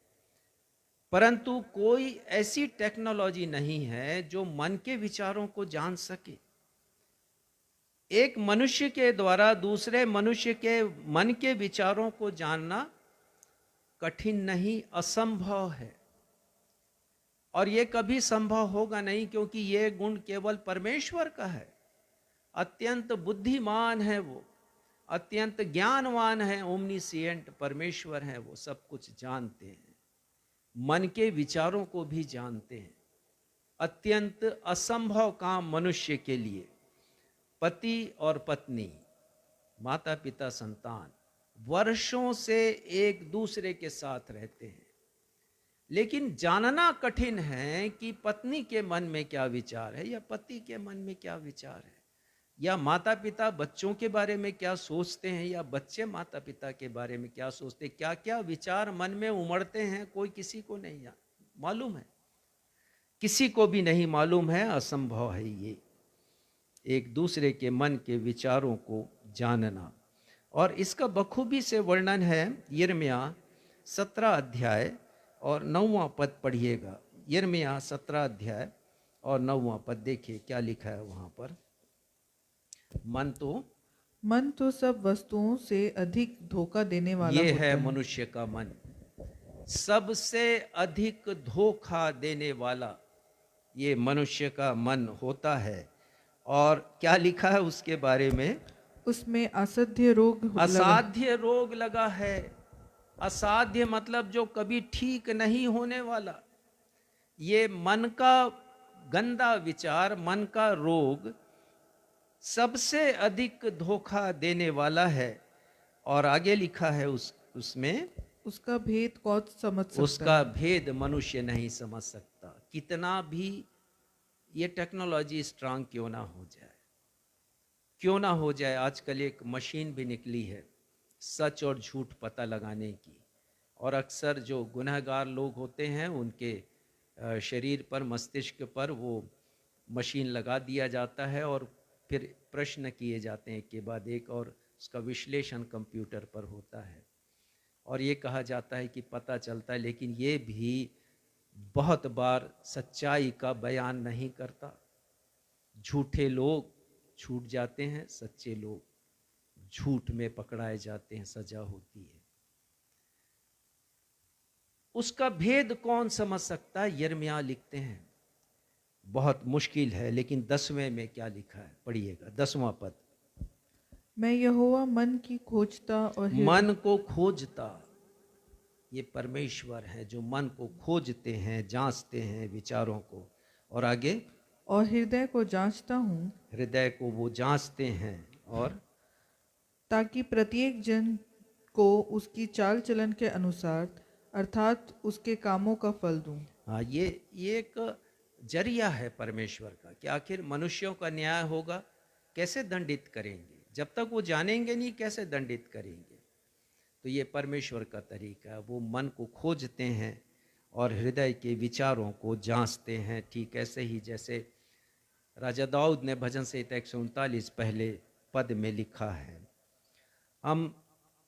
परंतु कोई ऐसी टेक्नोलॉजी नहीं है जो मन के विचारों को जान सके। एक मनुष्य के द्वारा दूसरे मनुष्य के मन के विचारों को जानना कठिन नहीं, असंभव है। और ये कभी संभव होगा नहीं, क्योंकि ये गुण केवल परमेश्वर का है। अत्यंत बुद्धिमान है वो, अत्यंत ज्ञानवान है, ओमनीसिएंट परमेश्वर है, वो सब कुछ जानते हैं, मन के विचारों को भी जानते हैं। अत्यंत असंभव काम मनुष्य के लिए, पति और पत्नी, माता पिता संतान वर्षों से एक दूसरे के साथ रहते हैं, लेकिन जानना कठिन है कि पत्नी के मन में क्या विचार है, या पति के मन में क्या विचार है, या माता पिता बच्चों के बारे में क्या सोचते हैं, या बच्चे माता पिता के बारे में क्या सोचते हैं। क्या क्या विचार मन में उमड़ते हैं, कोई किसी को नहीं मालूम है, किसी को भी नहीं मालूम है। असंभव है ये एक दूसरे के मन के विचारों को जानना। और इसका बखूबी से वर्णन है यिर्मयाह 17 अध्याय और 9वां पद पढ़िएगा। यिर्मयाह 17 अध्याय और 9वां पद देखिए क्या लिखा है वहां पर। मन तो सब वस्तुओं से अधिक धोखा देने वाला ये होता है मनुष्य का मन, सबसे अधिक धोखा देने वाला ये मनुष्य का मन होता है। और क्या लिखा है उसके बारे में? उसमें असाध्य रोग लगा है। असाध्य मतलब जो कभी ठीक नहीं होने वाला। ये मन का गंदा विचार, मन का रोग सबसे अधिक धोखा देने वाला है। और आगे लिखा है उसमें, उसका भेद कौन समझ सकता उसका है? भेद मनुष्य नहीं समझ सकता, कितना भी ये टेक्नोलॉजी स्ट्रांग क्यों ना हो जाए। क्यों ना हो जाए। आजकल एक मशीन भी निकली है सच और झूठ पता लगाने की, और अक्सर जो गुनहगार लोग होते हैं उनके शरीर पर, मस्तिष्क पर वो मशीन लगा दिया जाता है और फिर प्रश्न किए जाते हैं एक के बाद एक, और उसका विश्लेषण कंप्यूटर पर होता है और ये कहा जाता है कि पता चलता है, लेकिन ये भी बहुत बार सच्चाई का बयान नहीं करता। झूठे लोग छूट जाते हैं, सच्चे लोग झूठ में पकड़ाए जाते हैं, सजा होती है। उसका भेद कौन समझ सकता है? यिर्मयाह लिखते हैं, बहुत मुश्किल है, लेकिन 10वें में क्या लिखा है पढ़िएगा, 10वां पद। मैं यहोवा मन की खोजता और मन को खोजता, ये परमेश्वर है जो मन को खोजते हैं, जांचते हैं विचारों को, और आगे और हृदय को जांचता हूँ, हृदय को वो जांचते हैं, और ताकि प्रत्येक जन को उसकी चाल चलन के अनुसार अर्थात उसके कामों का फल दूं। हाँ, ये एक जरिया है परमेश्वर का कि आखिर मनुष्यों का न्याय होगा, कैसे दंडित करेंगे, जब तक वो जानेंगे नहीं कैसे दंडित करेंगे। तो ये परमेश्वर का तरीका है, वो मन को खोजते हैं और हृदय के विचारों को जांचते हैं। ठीक ऐसे ही जैसे राजा दाऊद ने भजन संहिता 139 पहले पद में लिखा है। हम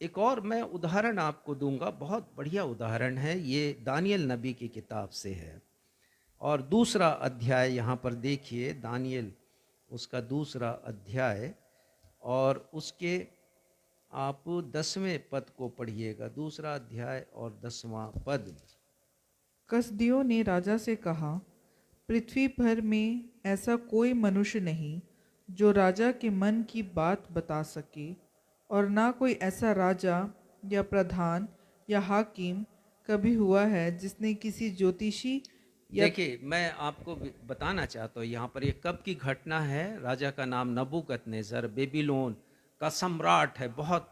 एक और मैं उदाहरण आपको दूंगा, बहुत बढ़िया उदाहरण है, ये दानियल नबी की किताब से है, और दूसरा अध्याय यहाँ पर देखिए, दानियल उसका दूसरा अध्याय और उसके आप 10वें पद को पढ़िएगा, दूसरा अध्याय और 10वां पद। कसदियों ने राजा से कहा, पृथ्वी भर में ऐसा कोई मनुष्य नहीं जो राजा के मन की बात बता सके, और ना कोई ऐसा राजा या प्रधान या हाकिम कभी हुआ है जिसने किसी ज्योतिषी या देखिए, मैं आपको बताना चाहता हूँ यहाँ पर ये कब की घटना है। राजा का नाम नबूकदनेस्सर, बेबीलोन का सम्राट है, बहुत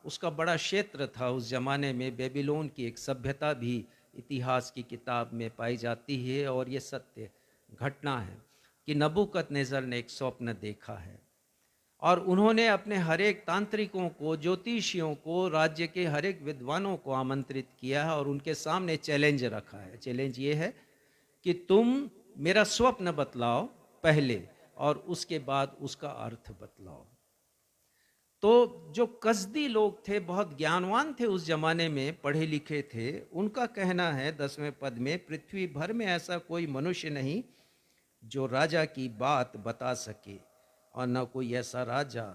उसका बड़ा क्षेत्र था उस जमाने में। बेबीलोन की एक सभ्यता भी इतिहास की किताब में पाई जाती है, और ये सत्य घटना है कि नबूकदनेस्सर ने एक स्वप्न देखा है, और उन्होंने अपने हर एक तांत्रिकों को, ज्योतिषियों को, राज्य के हर एक विद्वानों को आमंत्रित किया है और उनके सामने चैलेंज रखा है। चैलेंज ये है कि तुम मेरा स्वप्न बतलाओ पहले, और उसके बाद उसका अर्थ बतलाओ। तो जो कसदी लोग थे, बहुत ज्ञानवान थे उस जमाने में, पढ़े लिखे थे, उनका कहना है 10वें पद में, पृथ्वी भर में ऐसा कोई मनुष्य नहीं जो राजा की बात बता सके, और न कोई ऐसा राजा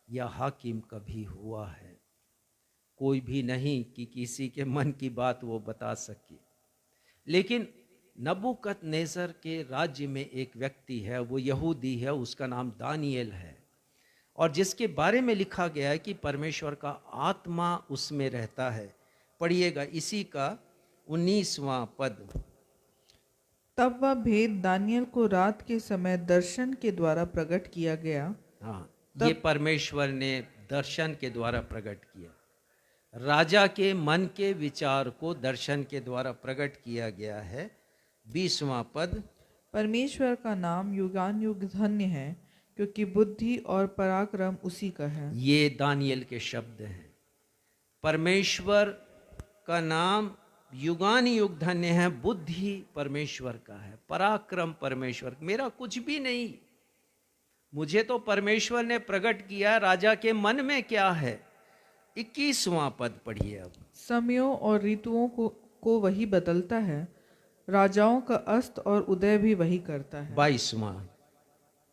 या हाकिम कभी हुआ है। कोई भी नहीं कि किसी के मन की बात वो बता सके। लेकिन नबूकदनेस्सर के राज्य में एक व्यक्ति है, वो यहूदी है, उसका नाम दानियल है, और जिसके बारे में लिखा गया है कि परमेश्वर का आत्मा उसमें रहता है। पढ़िएगा इसी का 19वां पद। तब वह भेद दानियल को रात के समय दर्शन के द्वारा प्रकट किया गया। हाँ, ये परमेश्वर ने दर्शन के द्वारा प्रकट किया, राजा के मन के विचार को दर्शन के द्वारा प्रकट किया गया है। 20वां पद। परमेश्वर का नाम युगान युग धन्य है, क्योंकि बुद्धि और पराक्रम उसी का है। ये दानियल के शब्द हैं। परमेश्वर का नाम युगान युग धन्य है, बुद्धि परमेश्वर का है, पराक्रम परमेश्वर, मेरा कुछ भी नहीं, मुझे तो परमेश्वर ने प्रकट किया राजा के मन में क्या है। 21वां पद पढ़िए अब। समयों और ऋतुओं को वही बदलता है, राजाओं का अस्त और उदय भी वही करता है। 22वां।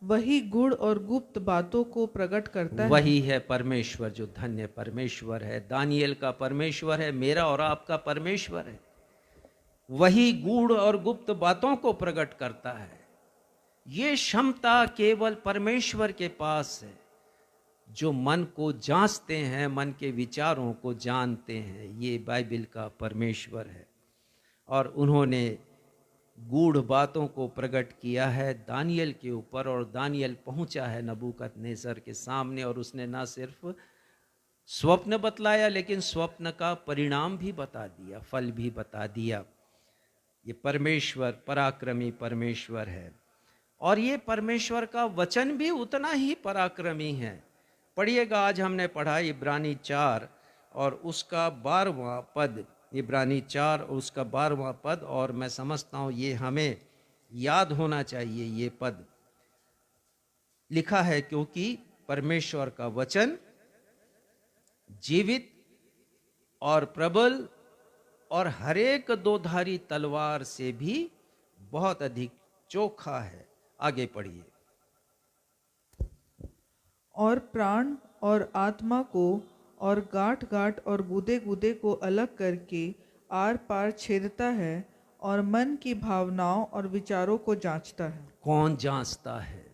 वही गुड़ और गुप्त बातों को प्रकट करता है। वही है परमेश्वर जो धन्य परमेश्वर है, दानियल का परमेश्वर है, मेरा और आपका परमेश्वर है। वही गूढ़ और गुप्त बातों को प्रकट करता है। ये क्षमता केवल परमेश्वर के पास है, जो मन को जांचते हैं, मन के विचारों को जानते हैं। ये बाइबल का परमेश्वर है, और उन्होंने गूढ़ बातों को प्रकट किया है दानियल के ऊपर, और दानियल पहुंचा है नबूकदनेस्सर के सामने, और उसने ना सिर्फ स्वप्न बतलाया, लेकिन स्वप्न का परिणाम भी बता दिया, फल भी बता दिया। ये परमेश्वर पराक्रमी परमेश्वर है। और ये परमेश्वर का वचन भी उतना ही पराक्रमी है। पढ़िएगा, आज हमने पढ़ा इब्रानी 4 और उसका 12वां पद, इब्रानी 4 और उसका 12वां पद, और मैं समझता हूँ ये हमें याद होना चाहिए। ये पद लिखा है, क्योंकि परमेश्वर का वचन जीवित और प्रबल और हरेक दोधारी तलवार से भी बहुत अधिक चोखा है। आगे पढ़िए। और प्राण और आत्मा को और गांठ गांठ और गुदे गुदे को अलग करके आर पार छेदता है और मन की भावनाओं और विचारों को जांचता है। कौन जांचता है?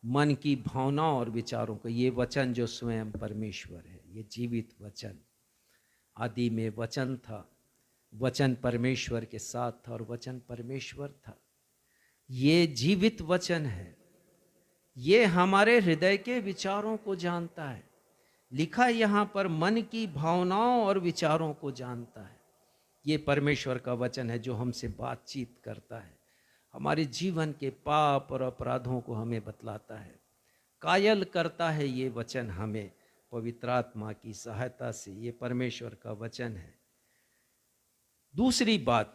मन की भावनाओं और विचारों को। ये वचन जो स्वयं परमेश्वर है, ये जीवित वचन। आदि में वचन था, वचन परमेश्वर के साथ था और वचन परमेश्वर था। ये जीवित वचन है, ये हमारे हृदय के विचारों को जानता है। लिखा यहाँ पर मन की भावनाओं और विचारों को जानता है। ये परमेश्वर का वचन है जो हमसे बातचीत करता है, हमारे जीवन के पाप और अपराधों को हमें बतलाता है, कायल करता है। ये वचन हमें पवित्र आत्मा की सहायता से, ये परमेश्वर का वचन है। दूसरी बात,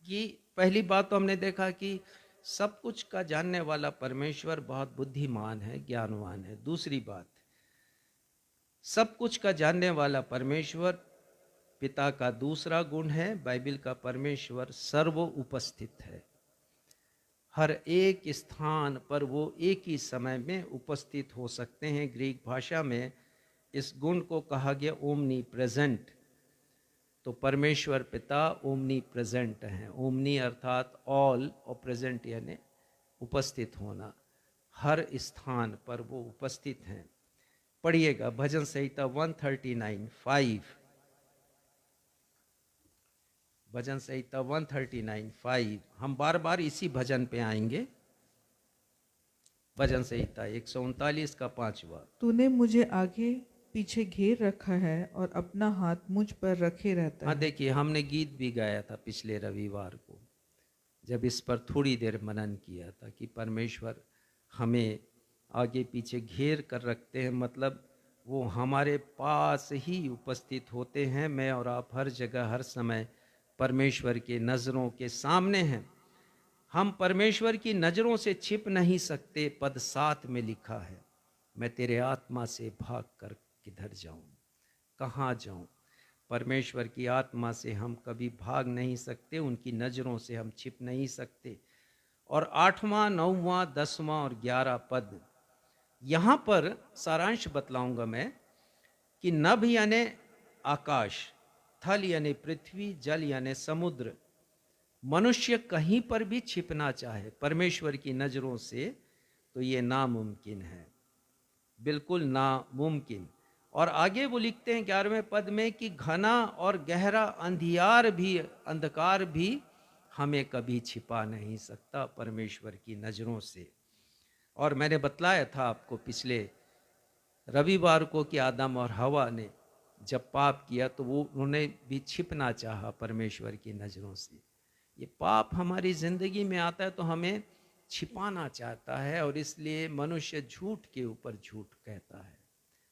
ये पहली बात तो हमने देखा कि सब कुछ का जानने वाला परमेश्वर बहुत बुद्धिमान है, ज्ञानवान है। दूसरी बात, सब कुछ का जानने वाला परमेश्वर पिता का दूसरा गुण है, बाइबल का परमेश्वर सर्व उपस्थित है। हर एक स्थान पर वो एक ही समय में उपस्थित हो सकते हैं। ग्रीक भाषा में इस गुण को कहा गया ओमनी प्रेजेंट। तो परमेश्वर पिता ओमनी प्रेजेंट हैं। ओमनी अर्थात ऑल और प्रेजेंट यानी उपस्थित होना। हर स्थान पर वो उपस्थित हैं। पढ़िएगा भजन संहिता 139:5। भजन संहिता 139:5। हम बार बार इसी भजन पे आएंगे। भजन संहिता 139 का 5वां। तूने मुझे आगे पीछे घेर रखा है और अपना हाथ मुझ पर रखे रहता हाँ, है। देखिए हमने गीत भी गाया था पिछले रविवार को, जब इस पर थोड़ी देर मनन किया था कि परमेश्वर हमें आगे पीछे घेर कर रखते हैं, मतलब वो हमारे पास ही उपस्थित होते हैं। मैं और आप हर जगह हर समय परमेश्वर के नज़रों के सामने हैं। हम परमेश्वर की नज़रों से छिप नहीं सकते। पद 7 में लिखा है, मैं तेरे आत्मा से भाग कर किधर जाऊं, कहाँ जाऊं। परमेश्वर की आत्मा से हम कभी भाग नहीं सकते, उनकी नज़रों से हम छिप नहीं सकते। और 8वां 9वां 10वां और 11 पद, यहाँ पर सारांश बतलाऊंगा मैं कि नभ यानी आकाश, थल यानी पृथ्वी, जल यानी समुद्र। मनुष्य कहीं पर भी छिपना चाहे परमेश्वर की नज़रों से तो ये नामुमकिन है, बिल्कुल नामुमकिन। और आगे वो लिखते हैं 11वें पद में कि घना और गहरा अंधकार भी हमें कभी छिपा नहीं सकता परमेश्वर की नज़रों से। और मैंने बतलाया था आपको पिछले रविवार को कि आदम और हवा ने जब पाप किया तो उन्होंने भी छिपना चाहा परमेश्वर की नज़रों से। ये पाप हमारी ज़िंदगी में आता है तो हमें छिपाना चाहता है, और इसलिए मनुष्य झूठ के ऊपर झूठ कहता है,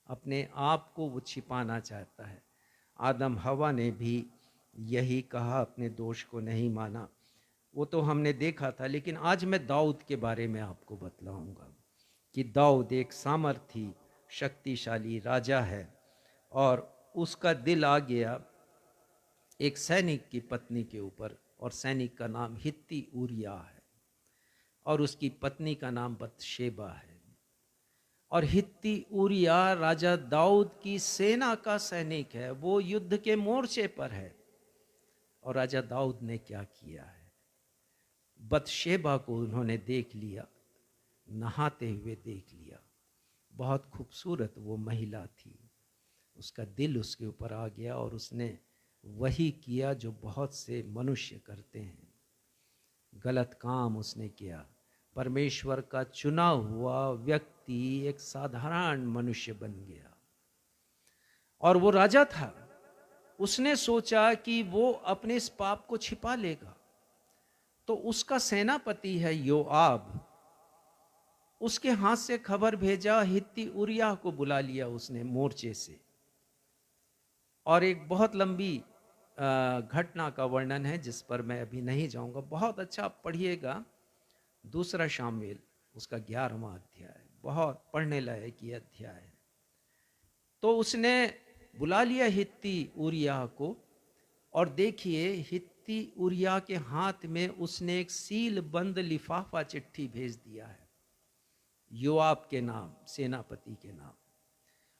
अपने आप को वो छिपाना चाहता है। आदम हवा ने भी यही कहा, अपने दोष को नहीं माना। वो तो हमने देखा था। लेकिन आज मैं दाऊद के बारे में आपको बतलाऊंगा कि दाऊद एक सामर्थी शक्तिशाली राजा है, और उसका दिल आ गया एक सैनिक की पत्नी के ऊपर, और सैनिक का नाम हित्ती ऊरिया है और उसकी पत्नी का नाम बतशेबा है। और हित्ती ऊरिया राजा दाऊद की सेना का सैनिक है, वो युद्ध के मोर्चे पर है। और राजा दाऊद ने क्या किया है, बतशेबा को उन्होंने देख लिया, नहाते हुए देख लिया। बहुत खूबसूरत वो महिला थी, उसका दिल उसके ऊपर आ गया और उसने वही किया जो बहुत से मनुष्य करते हैं। गलत काम उसने किया। परमेश्वर का चुना हुआ व्यक्ति एक साधारण मनुष्य बन गया। और वो राजा था, उसने सोचा कि वो अपने इस पाप को छिपा लेगा। तो उसका सेनापति है योआब, उसके हाथ से खबर भेजा, हित्ती उरिया को बुला लिया उसने मोर्चे से। और एक बहुत लंबी घटना का वर्णन है जिस पर मैं अभी नहीं जाऊंगा, बहुत अच्छा आप पढ़िएगा। दूसरा शामूएल उसका 11वां अध्याय, बहुत पढ़ने लायक ये अध्याय है। तो उसने बुला लिया हित्ती उरिया को, और देखिए हित्ती उरिया के हाथ में उसने एक सील बंद लिफाफा चिट्ठी भेज दिया है योआब के नाम, सेनापति के नाम,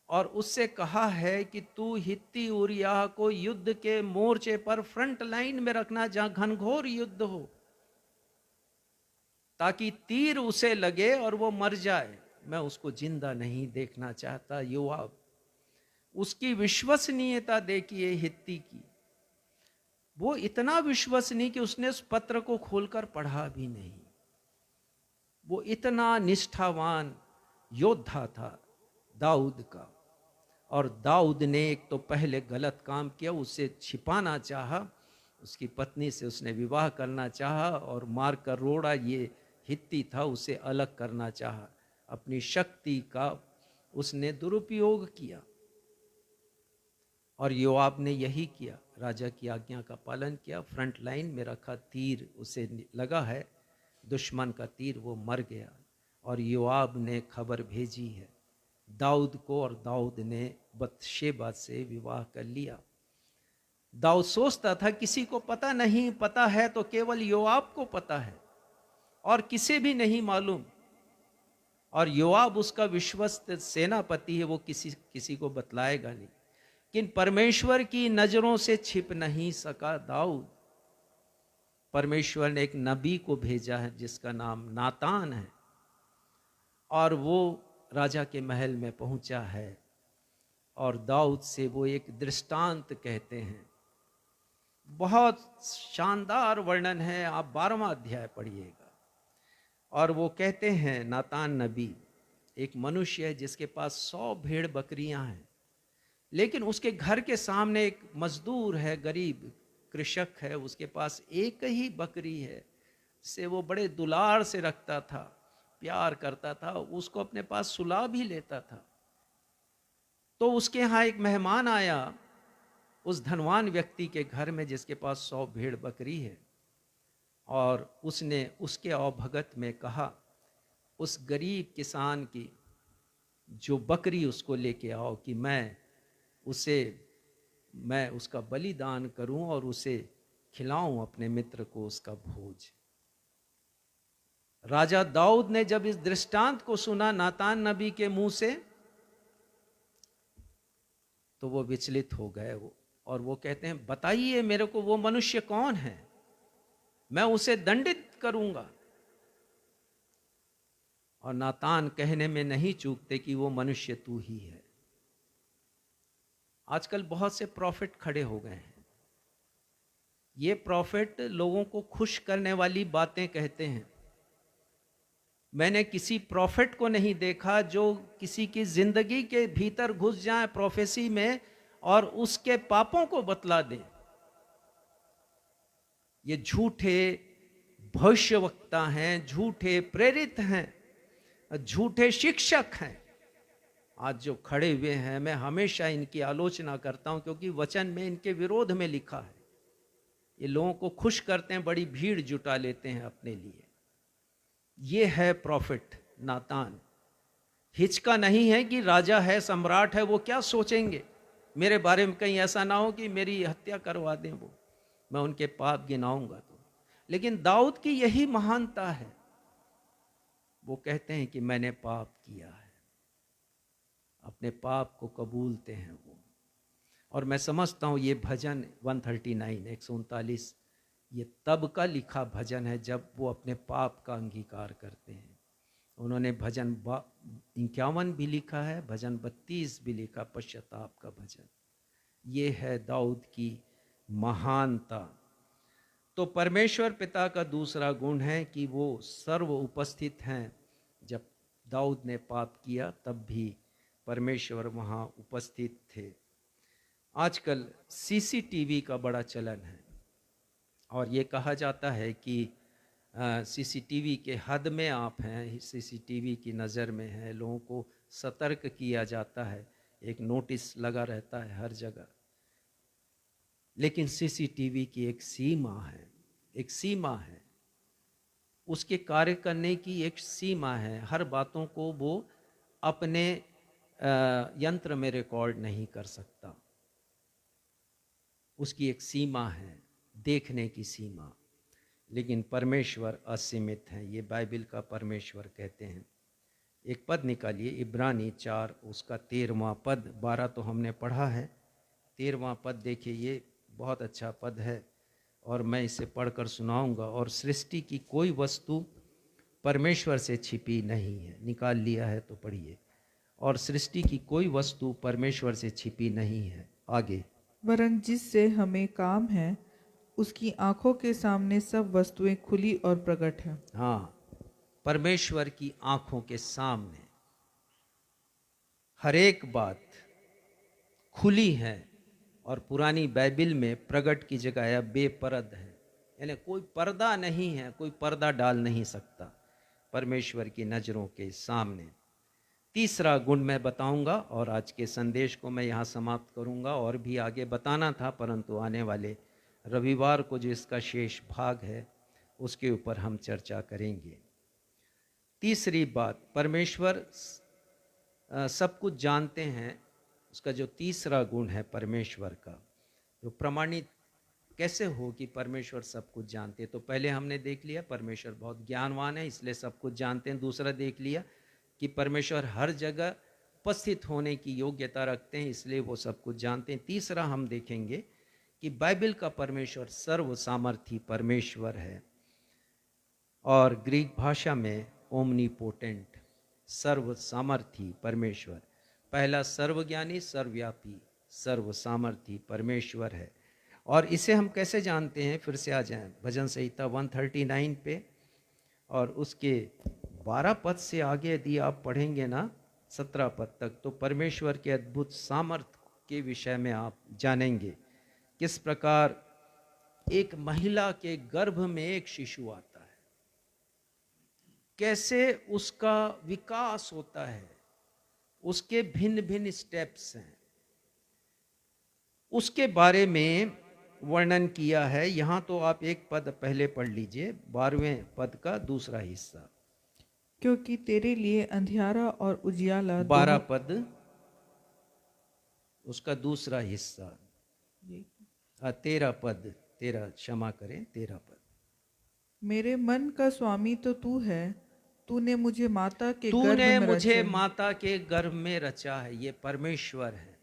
और उससे कहा है कि तू हित्ती उरिया को युद्ध के मोर्चे पर फ्रंट लाइन में रखना, जहां घनघोर युद्ध हो, ताकि तीर उसे लगे और वो मर जाए। मैं उसको जिंदा नहीं देखना चाहता। योआब, उसकी विश्वसनीयता देखिए हित्ती की, वो इतना विश्वसनीय कि उसने उस पत्र को खोलकर पढ़ा भी नहीं। वो इतना निष्ठावान योद्धा था दाऊद का। और दाऊद ने एक तो पहले गलत काम किया, उसे छिपाना चाहा, उसकी पत्नी से उसने विवाह करना चाहा और मारकर रोड़ा। ये हित्ती था, उसे अलग करना चाहा। अपनी शक्ति का उसने दुरुपयोग किया, और योआब ने यही किया, राजा की आज्ञा का पालन किया। फ्रंट लाइन में रखा, तीर उसे लगा है, दुश्मन का तीर, वो मर गया। और योआब ने खबर भेजी है दाऊद को, और दाऊद ने बतशेबा से विवाह कर लिया। दाऊद सोचता था किसी को पता नहीं, पता है तो केवल योआब को पता है और किसी भी नहीं मालूम। और योआब उसका विश्वस्त सेनापति है, वो किसी को बतलाएगा नहीं। लेकिन परमेश्वर की नजरों से छिप नहीं सका दाऊद। परमेश्वर ने एक नबी को भेजा है जिसका नाम नातान है, और वो राजा के महल में पहुंचा है, और दाऊद से वो एक दृष्टांत कहते हैं। बहुत शानदार वर्णन है, आप 12वां अध्याय पढ़िएगा। और वो कहते हैं, नातान नबी एक मनुष्य है जिसके पास 100 भेड़ बकरियां हैं, लेकिन उसके घर के सामने एक मजदूर है, गरीब कृषक है, उसके पास एक ही बकरी है, से वो बड़े दुलार से रखता था, प्यार करता था, उसको अपने पास सुला भी लेता था। तो उसके यहाँ एक मेहमान आया उस धनवान व्यक्ति के घर में जिसके पास 100 भेड़ बकरी है, और उसने उसके अवभगत में कहा, उस गरीब किसान की जो बकरी उसको लेके आओ कि मैं उसका बलिदान करूं और उसे खिलाऊं अपने मित्र को उसका भोज। राजा दाऊद ने जब इस दृष्टांत को सुना नातान नबी के मुंह से, तो वो विचलित हो गए। और वो कहते हैं, बताइए मेरे को वो मनुष्य कौन है, मैं उसे दंडित करूंगा। और नातान कहने में नहीं चूकते कि वो मनुष्य तू ही है। आजकल बहुत से प्रॉफिट खड़े हो गए हैं। ये प्रॉफिट लोगों को खुश करने वाली बातें कहते हैं। मैंने किसी प्रॉफिट को नहीं देखा जो किसी की जिंदगी के भीतर घुस जाए प्रोफेसी में और उसके पापों को बतला दे। ये झूठे भविष्यवक्ता हैं, झूठे प्रेरित हैं, झूठे शिक्षक हैं। आज जो खड़े हुए हैं, मैं हमेशा इनकी आलोचना करता हूं क्योंकि वचन में इनके विरोध में लिखा है। ये लोगों को खुश करते हैं, बड़ी भीड़ जुटा लेते हैं अपने लिए। ये है प्रॉफिट नातान। हिचका नहीं है कि राजा है, सम्राट है, वो क्या सोचेंगे मेरे बारे में, कहीं ऐसा ना हो कि मेरी हत्या करवा दें वो, मैं उनके पाप गिनाऊंगा तो। लेकिन दाऊद की यही महानता है, वो कहते हैं कि मैंने पाप किया है, अपने पाप को कबूलते हैं वो। और मैं समझता हूँ ये भजन 139 ये तब का लिखा भजन है जब वो अपने पाप का अंगीकार करते हैं। उन्होंने भजन 51 भी लिखा है, भजन 32 भी लिखा, पश्चाताप का भजन। ये है दाऊद की महानता। तो परमेश्वर पिता का दूसरा गुण है कि वो सर्व उपस्थित हैं। जब दाऊद ने पाप किया तब भी परमेश्वर वहाँ उपस्थित थे। आजकल सीसीटीवी का बड़ा चलन है और ये कहा जाता है कि सीसीटीवी के हद में आप हैं, सीसीटीवी की नज़र में हैं, लोगों को सतर्क किया जाता है, एक नोटिस लगा रहता है हर जगह। लेकिन सीसीटीवी की एक सीमा है, एक सीमा है, उसके कार्य करने की एक सीमा है। हर बातों को वो अपने यंत्र में रिकॉर्ड नहीं कर सकता, उसकी एक सीमा है, देखने की सीमा। लेकिन परमेश्वर असीमित हैं, ये बाइबल का परमेश्वर कहते हैं। एक पद निकालिए, इब्रानी 4 उसका 13वां पद, 12 तो हमने पढ़ा है, 13वां पद देखिए, ये बहुत अच्छा पद है और मैं इसे पढ़कर सुनाऊंगा। और सृष्टि की कोई वस्तु परमेश्वर से छिपी नहीं है, निकाल लिया है तो पढ़िए। और सृष्टि की कोई वस्तु परमेश्वर से छिपी नहीं है। आगे, वरन जिससे हमें काम है, उसकी आंखों के सामने सब वस्तुएं खुली और प्रकट हैं। हाँ, परमेश्वर की आंखों के सामने हर एक बात खुली है। और पुरानी बाइबल में प्रगट की जगह या बेपरद है, यानी कोई पर्दा नहीं है, कोई पर्दा डाल नहीं सकता परमेश्वर की नज़रों के सामने। तीसरा गुण मैं बताऊंगा और आज के संदेश को मैं यहाँ समाप्त करूंगा। और भी आगे बताना था, परंतु आने वाले रविवार को जो इसका शेष भाग है उसके ऊपर हम चर्चा करेंगे। तीसरी बात, परमेश्वर सब कुछ जानते हैं। उसका जो तीसरा गुण है परमेश्वर का, जो प्रमाणित कैसे हो कि परमेश्वर सब कुछ जानते हैं। तो पहले हमने देख लिया परमेश्वर बहुत ज्ञानवान है, इसलिए सब कुछ जानते हैं। दूसरा देख लिया कि परमेश्वर हर जगह उपस्थित होने की योग्यता रखते हैं, इसलिए वो सब कुछ जानते हैं। तीसरा हम देखेंगे कि बाइबल का परमेश्वर सर्व सामर्थी परमेश्वर है, और ग्रीक भाषा में ओमनीपोटेंट, सर्व सामर्थी परमेश्वर। पहला सर्वज्ञानी, सर्वव्यापी, सर्व सामर्थी परमेश्वर है। और इसे हम कैसे जानते हैं? फिर से आ जाएं भजन संहिता 139 पे, और उसके 12 पद से आगे यदि आप पढ़ेंगे ना 17 पद तक, तो परमेश्वर के अद्भुत सामर्थ्य के विषय में आप जानेंगे। किस प्रकार एक महिला के गर्भ में एक शिशु आता है, कैसे उसका विकास होता है, उसके भिन्न भिन्न स्टेप्स हैं, उसके बारे में वर्णन किया है। यहाँ तो आप एक पद पहले पढ़ लीजिए, 12वें पद का दूसरा हिस्सा। क्योंकि तेरे लिए अंधियारा और उजियाला 12 पद उसका दूसरा हिस्सा, 13 पद, 13 क्षमा करें, 13 पद। मेरे मन का स्वामी तो तू है, तूने मुझे माता के गर्भ तूने में मुझे रचा। माता के गर्भ में रचा है, ये परमेश्वर है।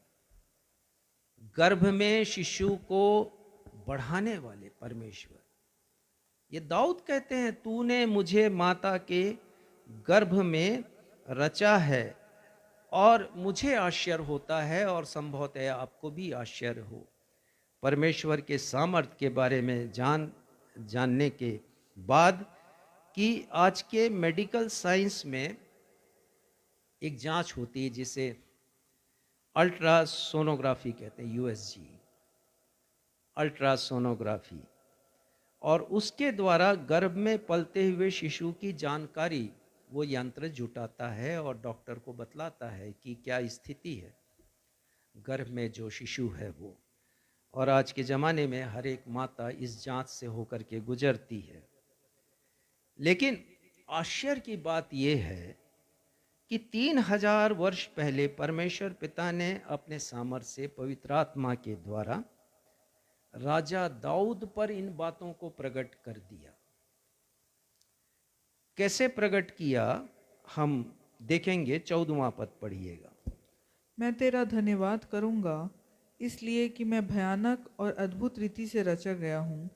गर्भ में शिशु को बढ़ाने वाले परमेश्वर। ये दाऊद कहते हैं, तूने मुझे माता के गर्भ में रचा है। और मुझे आश्चर्य होता है, और संभवतः आपको भी आश्चर्य हो, परमेश्वर के सामर्थ्य के बारे में जानने के बाद, कि आज के मेडिकल साइंस में एक जांच होती है जिसे अल्ट्रासोनोग्राफी कहते हैं, यूएसजी, अल्ट्रासोनोग्राफी। और उसके द्वारा गर्भ में पलते हुए शिशु की जानकारी वो यंत्र जुटाता है और डॉक्टर को बतलाता है कि क्या स्थिति है गर्भ में जो शिशु है वो। और आज के ज़माने में हर एक माता इस जांच से होकर के गुजरती है। लेकिन आश्चर्य की बात यह है कि 3000 वर्ष पहले परमेश्वर पिता ने अपने सामर्थ्य से पवित्र आत्मा के द्वारा राजा दाऊद पर इन बातों को प्रकट कर दिया। कैसे प्रकट किया हम देखेंगे। 14वां पद पढ़िएगा। मैं तेरा धन्यवाद करूंगा, इसलिए कि मैं भयानक और अद्भुत रीति से रचा गया हूँ।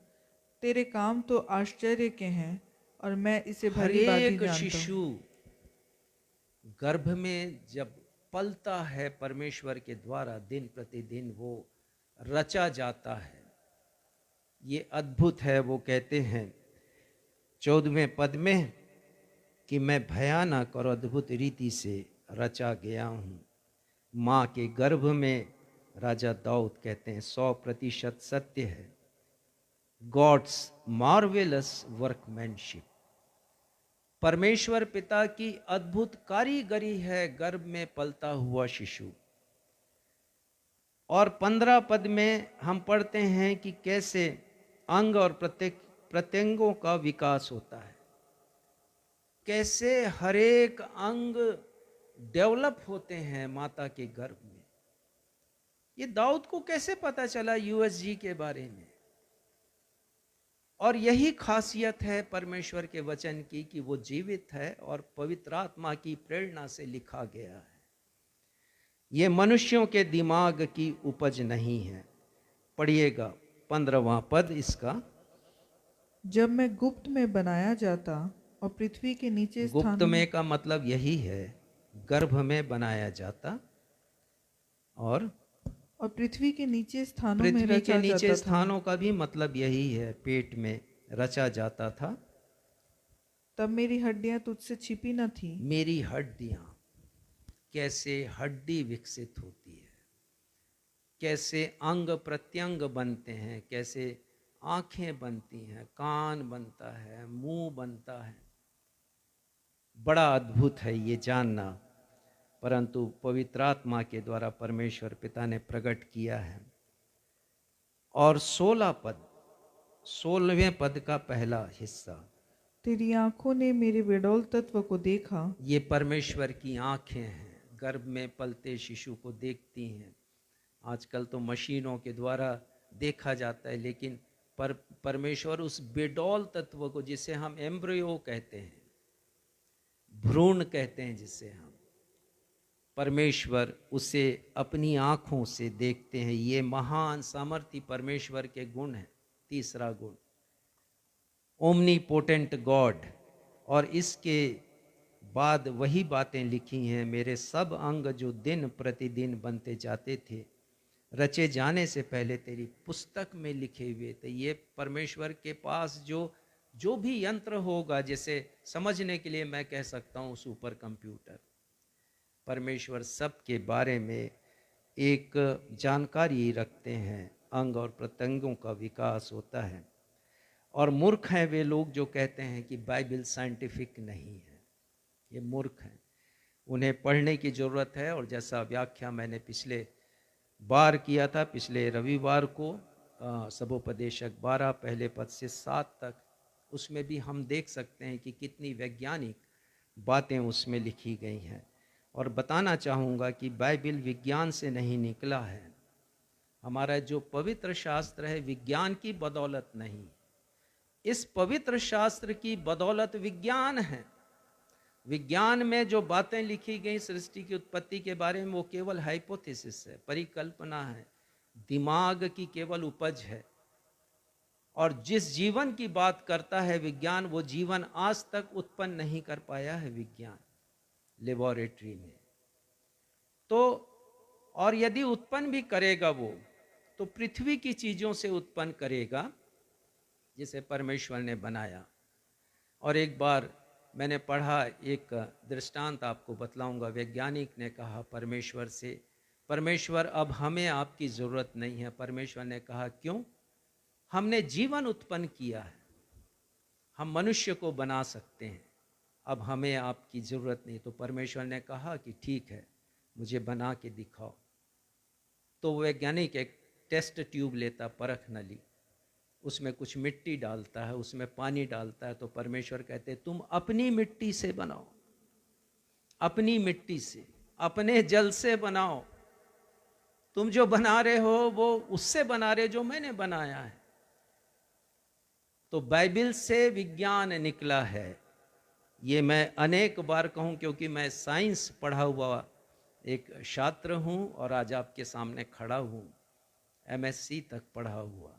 तेरे काम तो आश्चर्य के हैं, और मैं इसे हर भली भांति एक जानता हूँ। शिशु गर्भ में जब पलता है परमेश्वर के द्वारा, दिन प्रतिदिन वो रचा जाता है। ये अद्भुत है। वो कहते हैं 14वें पद में कि मैं भयानक और अद्भुत रीति से रचा गया हूँ। माँ के गर्भ में राजा दाऊद कहते हैं 100% सत्य है। God's marvellous workmanship. परमेश्वर पिता की अद्भुत कारीगरी है गर्भ में पलता हुआ शिशु। और 15 पद में हम पढ़ते हैं कि कैसे अंग और प्रत्यंगों का विकास होता है, कैसे हरेक अंग डेवलप होते हैं माता के गर्भ में। ये दाऊद को कैसे पता चला यूएसजी के बारे में? और यही खासियत है परमेश्वर के वचन की कि वो जीवित है और पवित्र आत्मा की प्रेरणा से लिखा गया है। ये मनुष्यों के दिमाग की उपज नहीं है। पढ़िएगा 15वां पद इसका। जब मैं गुप्त में बनाया जाता और पृथ्वी के नीचे गुप्त स्थानों में का मतलब यही है, गर्भ में बनाया जाता और पृथ्वी के नीचे स्थानों में पृथ्वी के रचा नीचे जाता था। स्थानों का भी मतलब यही है, पेट में रचा जाता था। तब मेरी हड्डियां तुझसे छिपी न थी। मेरी हड्डियां, कैसे हड्डी विकसित होती है, कैसे अंग प्रत्यंग बनते हैं, कैसे आंखें बनती हैं, कान बनता है, मुंह बनता है। बड़ा अद्भुत है ये जानना, परंतु पवित्र आत्मा के द्वारा परमेश्वर पिता ने प्रकट किया है। और 16 पद, 16वें पद का पहला हिस्सा, तेरी आंखों ने मेरे बेडौल तत्व को देखा। ये परमेश्वर की आंखें हैं, गर्भ में पलते शिशु को देखती हैं। आजकल तो मशीनों के द्वारा देखा जाता है, लेकिन परमेश्वर उस बेडौल तत्व को, जिसे हम एम्ब्रियो कहते हैं, भ्रूण कहते हैं जिसे हम, परमेश्वर उसे अपनी आंखों से देखते हैं। ये महान सामर्थ्य परमेश्वर के गुण है। तीसरा गुण, ओमनीपोटेंट गॉड। और इसके बाद वही बातें लिखी हैं, मेरे सब अंग जो दिन प्रतिदिन बनते जाते थे, रचे जाने से पहले तेरी पुस्तक में लिखे हुए थे। ये परमेश्वर के पास जो भी यंत्र होगा, जैसे समझने के लिए मैं कह सकता हूँ सुपर कंप्यूटर, परमेश्वर सब के बारे में एक जानकारी रखते हैं। अंग और प्रत्यंगों का विकास होता है। और मूर्ख हैं वे लोग जो कहते हैं कि बाइबल साइंटिफिक नहीं है। ये मूर्ख हैं, उन्हें पढ़ने की ज़रूरत है। और जैसा व्याख्या मैंने पिछले बार किया था, पिछले रविवार को, सबोपदेशक 12 पहले पद से 7 तक, उसमें भी हम देख सकते हैं कि कितनी वैज्ञानिक बातें उसमें लिखी गई हैं। और बताना चाहूँगा कि बाइबल विज्ञान से नहीं निकला है। हमारा जो पवित्र शास्त्र है विज्ञान की बदौलत नहीं, इस पवित्र शास्त्र की बदौलत विज्ञान है। विज्ञान में जो बातें लिखी गई सृष्टि की उत्पत्ति के बारे में, वो केवल हाइपोथेसिस है, परिकल्पना है, दिमाग की केवल उपज है। और जिस जीवन की बात करता है विज्ञान, वो जीवन आज तक उत्पन्न नहीं कर पाया है विज्ञान लेबोरेटरी में। तो और यदि उत्पन्न भी करेगा वो, तो पृथ्वी की चीजों से उत्पन्न करेगा जिसे परमेश्वर ने बनाया। और एक बार मैंने पढ़ा, एक दृष्टांत आपको बतलाऊंगा। वैज्ञानिक ने कहा परमेश्वर से, परमेश्वर अब हमें आपकी ज़रूरत नहीं है। परमेश्वर ने कहा क्यों? हमने जीवन उत्पन्न किया है, हम मनुष्य को बना सकते हैं, अब हमें आपकी ज़रूरत नहीं। तो परमेश्वर ने कहा कि ठीक है, मुझे बना के दिखाओ। तो वैज्ञानिक एक टेस्ट ट्यूब लेता, परख नली, उसमें कुछ मिट्टी डालता है, उसमें पानी डालता है। तो परमेश्वर कहते हैं तुम अपनी मिट्टी से बनाओ, अपनी मिट्टी से, अपने जल से बनाओ। तुम जो बना रहे हो वो उससे बना रहे जो मैंने बनाया है। तो बाइबल से विज्ञान निकला है। ये मैं अनेक बार कहूँ, क्योंकि मैं साइंस पढ़ा हुआ एक छात्र हूँ और आज आपके सामने खड़ा हूँ, MSc तक पढ़ा हुआ,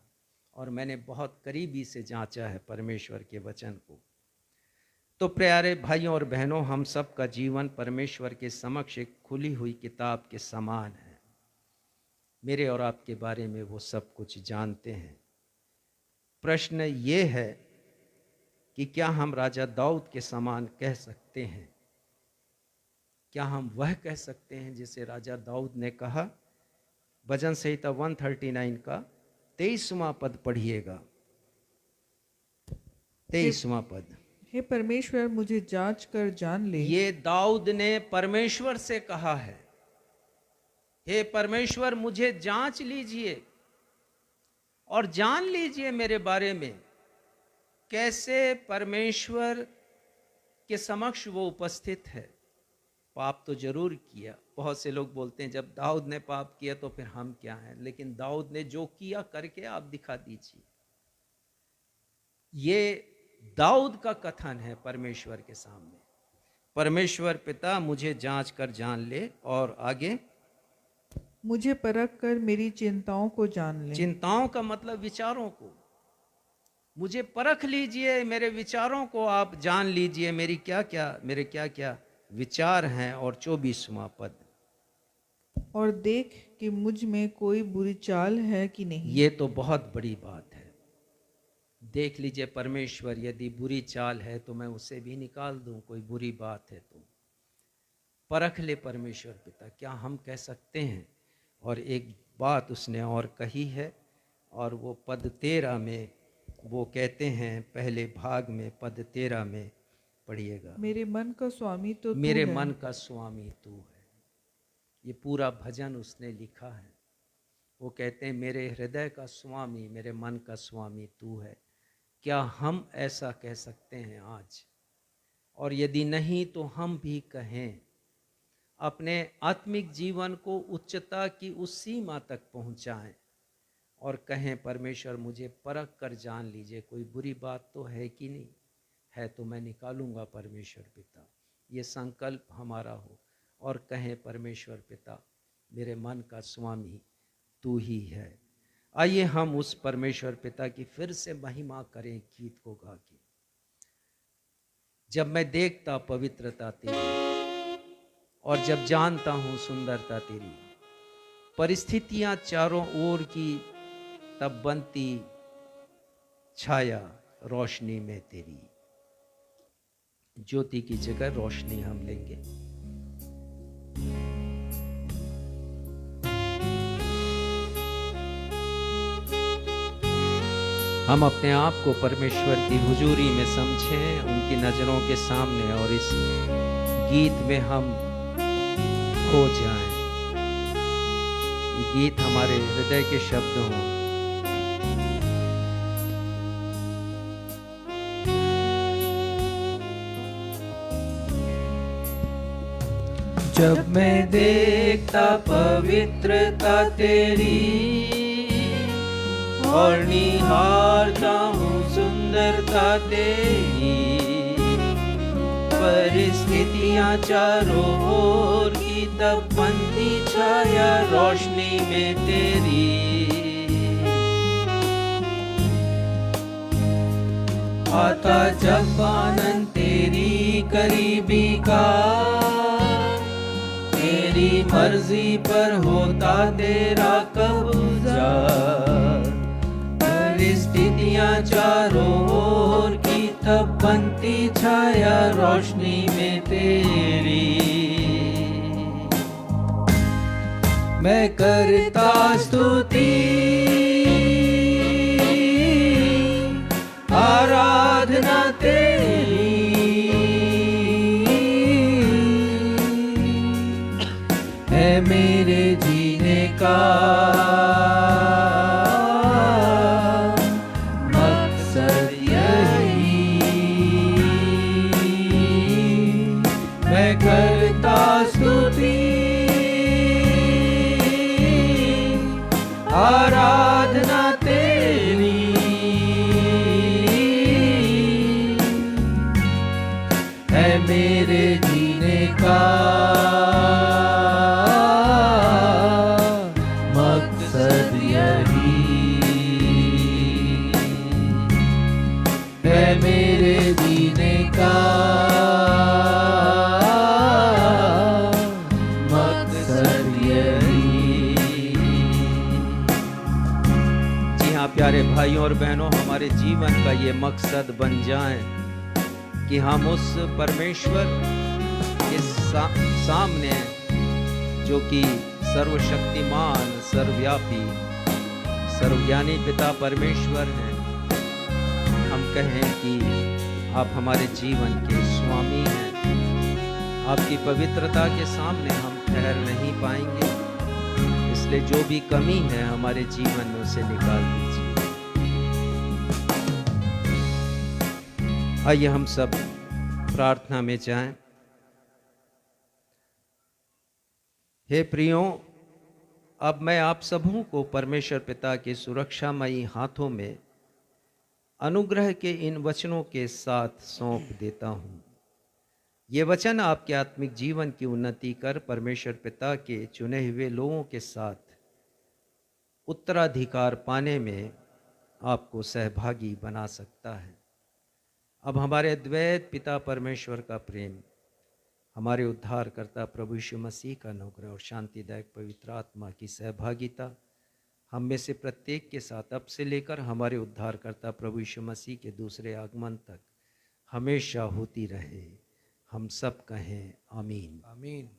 और मैंने बहुत करीबी से जांचा है परमेश्वर के वचन को। तो प्यारे भाइयों और बहनों, हम सब का जीवन परमेश्वर के समक्ष एक खुली हुई किताब के समान है। मेरे और आपके बारे में वो सब कुछ जानते हैं। प्रश्न ये है कि क्या हम राजा दाऊद के समान कह सकते हैं? क्या हम वह कह सकते हैं जिसे राजा दाऊद ने कहा? भजन संहिता 139 का 23वां पद पढ़िएगा। 23वां पद। हे परमेश्वर, मुझे जांच कर जान ले। ये दाऊद ने परमेश्वर से कहा है, हे परमेश्वर मुझे जांच लीजिए और जान लीजिए मेरे बारे में। कैसे परमेश्वर के समक्ष वो उपस्थित है। पाप तो जरूर किया। बहुत से लोग बोलते हैं जब दाऊद ने पाप किया तो फिर हम क्या हैं, लेकिन दाऊद ने जो किया करके आप दिखा दीजिए। ये दाऊद का कथन है परमेश्वर के सामने। परमेश्वर पिता मुझे जांच कर जान ले, और आगे मुझे परख कर मेरी चिंताओं को जान ले। चिंताओं का मतलब विचारों को। मुझे परख लीजिए, मेरे विचारों को आप जान लीजिए, मेरे क्या क्या विचार हैं। और 24वां पद। और देख कि मुझ में कोई बुरी चाल है कि नहीं। ये तो बहुत बड़ी बात है। देख लीजिए परमेश्वर, यदि बुरी चाल है तो मैं उसे भी निकाल दूं। कोई बुरी बात है तो परख ले परमेश्वर पिता, क्या हम कह सकते हैं। और एक बात उसने और कही है, और वो पद 13 में वो कहते हैं, पहले भाग में पद 13 में पढ़िएगा। मेरे मन का स्वामी तो तू मेरे है। मन का स्वामी तू है। ये पूरा भजन उसने लिखा है। वो कहते हैं मेरे हृदय का स्वामी, मेरे मन का स्वामी तू है। क्या हम ऐसा कह सकते हैं आज? और यदि नहीं तो हम भी कहें, अपने आत्मिक जीवन को उच्चता की उस सीमा तक पहुंचाएं और कहें परमेश्वर मुझे परख कर जान लीजिए, कोई बुरी बात तो है कि नहीं है तो मैं निकालूंगा परमेश्वर पिता। ये संकल्प हमारा हो और कहें परमेश्वर पिता मेरे मन का स्वामी तू ही है। आइए हम उस परमेश्वर पिता की फिर से महिमा करें गीत को गा के। जब मैं देखता पवित्रता तेरी और जब जानता हूं सुंदरता तेरी, परिस्थितियां चारों ओर की तब बनती छाया रोशनी में तेरी। ज्योति की जगह रोशनी हम लेंगे। हम अपने आप को परमेश्वर की हुजूरी में समझें, उनकी नजरों के सामने, और इस गीत में हम खो जाएं। ये गीत हमारे हृदय के शब्द हों। जब मैं देखता पवित्रता तेरी और निहारता हूँ सुंदरता तेरी, परिस्थितियां चारों ओर की तब बनती छाया रोशनी में तेरी। आता जब आनंद तेरी करीबी का, तेरी मर्जी पर होता तेरा कब्जा, परिस्थितियां चारों ओर की तब बनती छाया रोशनी में तेरी। मैं करता स्तुति आराधना तेरी, है मेरे जीने का मकसद यही। मैं करता स्तुति आराधना तेरी, है मेरे जीने का मकसद यही, है मेरे जीने का मकसद यही। जी हाँ प्यारे भाइयों और बहनों, हमारे जीवन का ये मकसद बन जाए कि हम उस परमेश्वर के सामने, जो कि सर्वशक्तिमान, सर्वव्यापी, सर्वज्ञानी पिता परमेश्वर हैं, हम कहें कि आप हमारे जीवन के स्वामी हैं। आपकी पवित्रता के सामने हम ठहर नहीं पाएंगे, इसलिए जो भी कमी है हमारे जीवन में उसे निकाल दीजिए। आइए हम सब प्रार्थना में जाएं। हे प्रियो, अब मैं आप सबों को परमेश्वर पिता के सुरक्षामयी हाथों में अनुग्रह के इन वचनों के साथ सौंप देता हूँ। ये वचन आपके आत्मिक जीवन की उन्नति कर परमेश्वर पिता के चुने हुए लोगों के साथ उत्तराधिकार पाने में आपको सहभागी बना सकता है। अब हमारे द्वैत पिता परमेश्वर का प्रेम, हमारे उद्धारकर्ता प्रभु यीशु मसीह का अनुग्रह और शांतिदायक पवित्र आत्मा की सहभागिता हम में से प्रत्येक के साथ अब से लेकर हमारे उद्धारकर्ता प्रभु यीशु मसीह के दूसरे आगमन तक हमेशा होती रहे। हम सब कहें आमीन। आमीन।